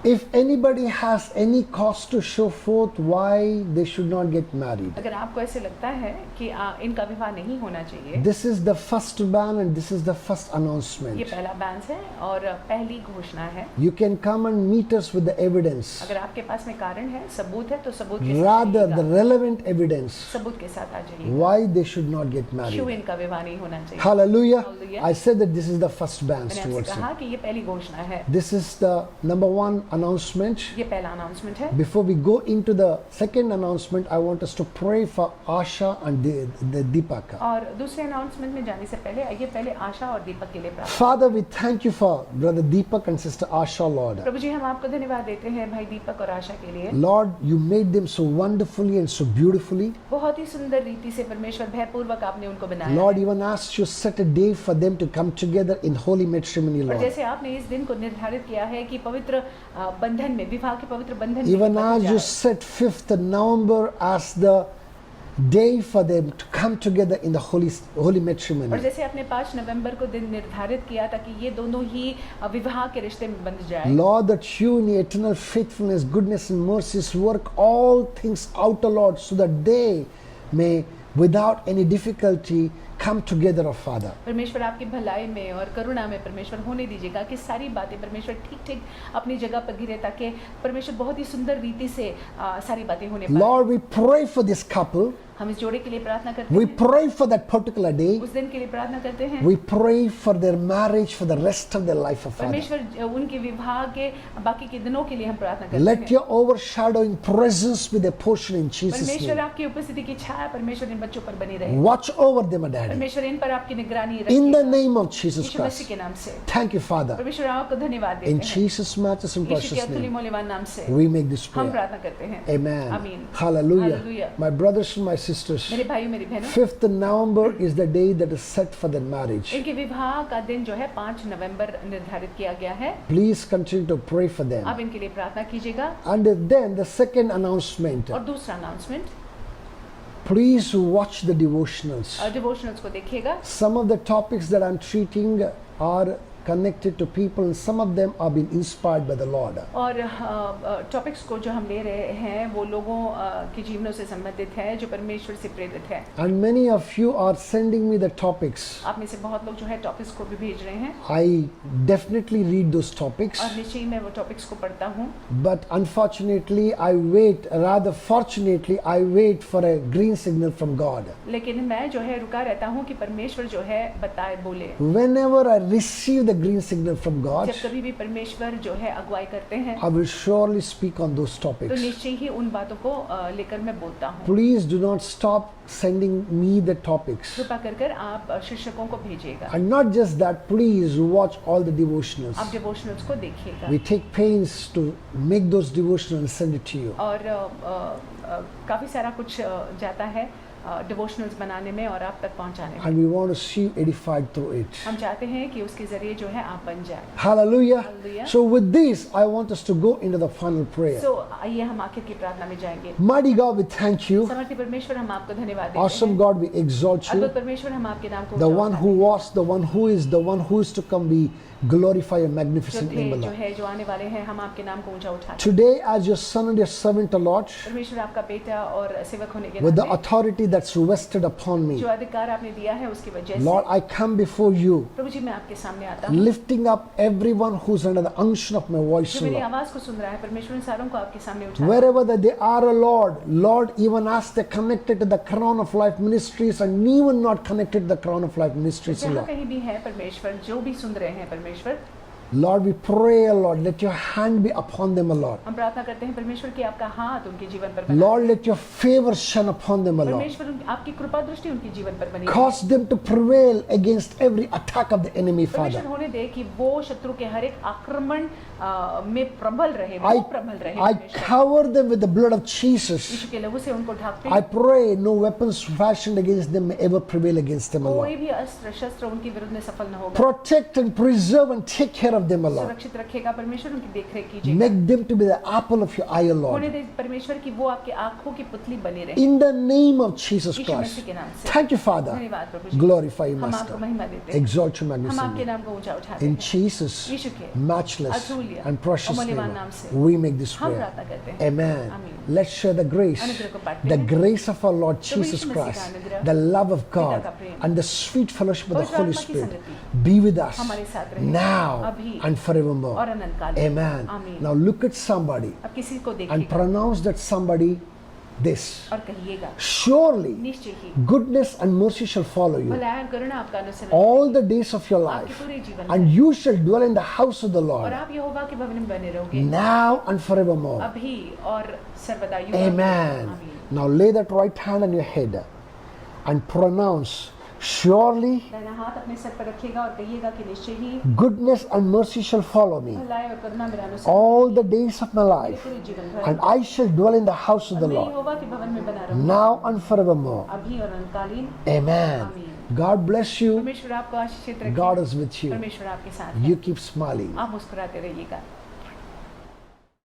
If anybody has any cause to show forth why they should not get married, अगर आपको ऐसे लगता है कि इनका विवाह नहीं होना चाहिए, this is the first ban and this is the first announcement. ये पहला बैन है और पहली घोषणा है। You can come and meet us with the evidence. अगर आपके पास में कारण है, सबूत है, तो सबूत के Rather, साथ the relevant evidence सबूत के साथ आ जाइए। why they should not get क्यों married. इनका विवाह नहीं होना चाहिए? Hallelujah. Hallelujah. I said that this is the first ban मैंने आपसे towards कहा it. कि ये पहली घोषणा है, This is the number one announcement. ये पहला अनाउंसमेंट है। Before we go into the second announcement, I want us to pray for Asha and the Deepak. और दूसरे अनाउंसमेंट में जाने से पहले आइए पहले आशा और दीपक के लिए प्रार्थना। Father, we thank you for brother Deepak and sister Asha, Lord. प्रभु जी, हम आपको धन्यवाद देते हैं भाई दीपक और आशा के लिए। Lord, you made them so wonderfully and so beautifully. बहुत ही सुंदर रीति से परमेश्वर भयपूर्वक आपने उनको बनाया Lord, है। even as you set a day for them to come together in holy matrimony, और Lord. जैसे आपने इस दिन को निर्धारित किया है कि पवित्र बंधन में, विवाह के पवित्र बंधन में Even बंध as you जाए। set 5th November as the day for them to come together in the holy और matrimony. जैसे आपने 5 नवंबर को दिन निर्धारित किया ताकि ये दोनों ही विवाह के रिश्ते में बंध जाए। Lord, that you in your eternal faithfulness, goodness and mercies work all things out, O Lord, so that they may without any difficulty come together, O Father. परमेश्वर आपकी भलाई में और करुणा में परमेश्वर होने दीजिएगा कि सारी बातें परमेश्वर ठीक ठीक अपनी जगह पर गिरे, ताकि परमेश्वर बहुत ही सुंदर रीति से सारी बातें होने पाए। Lord, we pray for this couple. हम इस जोड़े के लिए प्रार्थना करते We हैं, pray for that particular day. उस दिन के लिए प्रार्थना करते हैं। We pray for their marriage for the rest of their life, O Father. परमेश्वर उनके विवाह के बाकी के दिनों के लिए हम प्रार्थना करते Let हैं। your overshadowing presence be their portion in Jesus' परमेश्वर name. आपकी उपस्थिति की छाया परमेश्वर इन बच्चों पर बनी रहे। Watch over them, O Daddy. परमेश्वर इन पर आपकी निगरानी In the रखिएगा। name of Jesus Yeshu Masih Christ. के नाम से Thank you, Father. परमेश्वर आपको धन्यवाद देते In हैं। Jesus' matchless and यीशु के precious अतुल्य name, मूल्यवान नाम से we make this हम prayer. प्रार्थना करते हैं। Amen. आमीन। Hallelujah. Hallelujah. My brothers and my sisters, मेरे भाइयों मेरी बहनों, 5th November is the day that is set for their marriage. इनके विवाह का दिन जो है 5 नवंबर निर्धारित किया गया है। Please continue to pray for them. आप इनके लिए प्रार्थना कीजिएगा। And then the second announcement, और दूसरा announcement, please watch the devotionals. डिवोशनल्स को देखिएगा। Some of the topics that I'm treating are connected to people, and some of them are being inspired by the Lord. और topics को जो हम ले रहे हैं वो लोगों के जीवनों से संबंधित है जो परमेश्वर से प्रेरित है। And many of you are sending me the topics. आप में से बहुत लोग जो है टॉपिक्स को भी भेज रहे हैं I definitely read those topics, और निश्चय ही मैं वो टॉपिक्स को पढ़ता हूँ। but unfortunately I wait, rather fortunately I wait for a green signal from God. लेकिन मैं जो है रुका रहता हूँ कि परमेश्वर जो है बताए, बोले। Whenever I receive the green signal from God, जब कभी भी परमेश्वर जो है अगुवाई करते हैं I will surely speak on those तो topics. निश्चय ही उन बातों को लेकर मैं बोलता हूँ। Please do not stop sending me the topics. कृपा कर आप शिक्षकों को भेजिएगा। And not just that, please watch all the devotionals. आप डिवोशनल्स को देखिएगा We take pains to make those devotionals and send it to you. और काफ़ी सारा कुछ जाता है डिवोशनल्स बनाने में और आप तक पहुंचाने में। And we want to see you edified through it. हम चाहते हैं कि उसके जरिए जो है आप बन जाए। Hallelujah. Hallelujah. So with this, I want us to go into the final prayer. सो आइए हम आखिर की प्रार्थना में जाएंगे। Mighty God, we thank you. समर्थी परमेश्वर, हम आपको धन्यवाद देते Awesome हैं। God, we exalt you. अद्भुत परमेश्वर, हम आपके नाम को The ऊंचा one उठाते who हैं। was, the one who is, the one who is to come, we glorify your जो magnificent थे, name, जो Lord. है, जो आने वाले हैं, हम आपके नाम को ऊंचा उठाते हैं। Today, as your son and your servant, O Lord, परमेश्वर आपका बेटा और सेवक होने के with the नाते authority that's vested upon me. जो अधिकार आपने दिया है उसकी वजह से Lord, I come before you, प्रभु जी मैं आपके सामने आता हूँ। lifting up everyone who's under the unction of my voice, जो O मेरी Lord. आवाज को सुन रहा है परमेश्वर उन सारों को आपके सामने उठा Wherever that they are, O Lord, even as they're connected to the Crown of Life Ministries and even not connected to the Crown of Life Ministries, O जहाँ Lord. कहीं भी है परमेश्वर जो भी सुन रहे हैं परमेश्वर Lord, we पray, O Lord, let your hand be upon them, O Lord. हम प्रार्थना करते हैं परमेश्वर की आपका हाथ उनके जीवन पर बना Lord, let your favor shine upon them, O Lord. परमेश्वर आपकी कृपा दृष्टि उनके जीवन पर बनी रहे। Cause them to prevail against every attack of the enemy, परमेश्वर Father. होने दे कि वो शत्रु के हर एक आक्रमण में प्रबल रहे, वो प्रबल रहे I परमेश्वर। cover them with the blood of Jesus. यीशु के लहू से उनको ढांकते I हैं। pray no weapons fashioned against them may ever prevail against them, O Lord. कोई भी अस्त्र शस्त्र उनके विरुद्ध में सफल न होगा। Protect and preserve and take care of them, O Lord. सुरक्षित रखेगा परमेश्वर उनकी देखरेख कीजिएगा। Make them to be the apple of your eye, O होने Lord. दे परमेश्वर की वो आपके आंखों की पुतली बनी रहे। In the name of Jesus Yeshu Christ. मसीह के नाम से Thank you, Father. धन्यवाद प्रभु जी। Glorify you, हम आपको Master. महिमा देते हैं। Exalt you, हम आपके magnificently. नाम को ऊंचा उठाते In हैं। Jesus' यीशु के matchless अतुल्य and precious और मूल्यवान name, नाम से we make this हम prayer. प्रार्थना करते हैं। Amen. आमीन। Let's share the grace, अनुग्रह को बांटते the हैं। grace of our Lord Prabhu Jesus यीशु मसीह का Christ, अनुग्रह, the love of God, का प्रेम, and the sweet fellowship of the पवित्र Holy आत्मा की Spirit संगति be with us हमारे साथ रहे now अभी and forevermore. और अनंतकाल। Amen. आमीन। Now look at somebody अब किसी को and देखिएगा pronounce that somebody this. और कहिएगा Surely निश्चय ही goodness and mercy shall follow you भलाई और करुणा आपका अनुसरण all the days of your आपके life, पूरे जीवन and में you shall dwell in the house of the और Lord आप यहोवा के भवन में बने रहोगे now and forevermore. अभी और सर्वदा युग Amen. आमीन। Now lay that right hand on your head and pronounce, surely दाहिना हाथ अपने सर पर रखिएगा और कहिएगा कि निश्चय ही goodness and mercy shall follow me भलाई और करुणा मेरा अनुसरण all the days of my मेरे life, पूरे जीवन भर and I shall dwell in the house of और the मैं Lord यहोवा के भवन में बना रहूंगा now and forevermore. अभी और अनंतकालीन Amen. आमीन। God bless you. परमेश्वर आपको आशीषित रखे God is with you. परमेश्वर आपके साथ है You keep smiling. आप मुस्कुराते रहिएगा।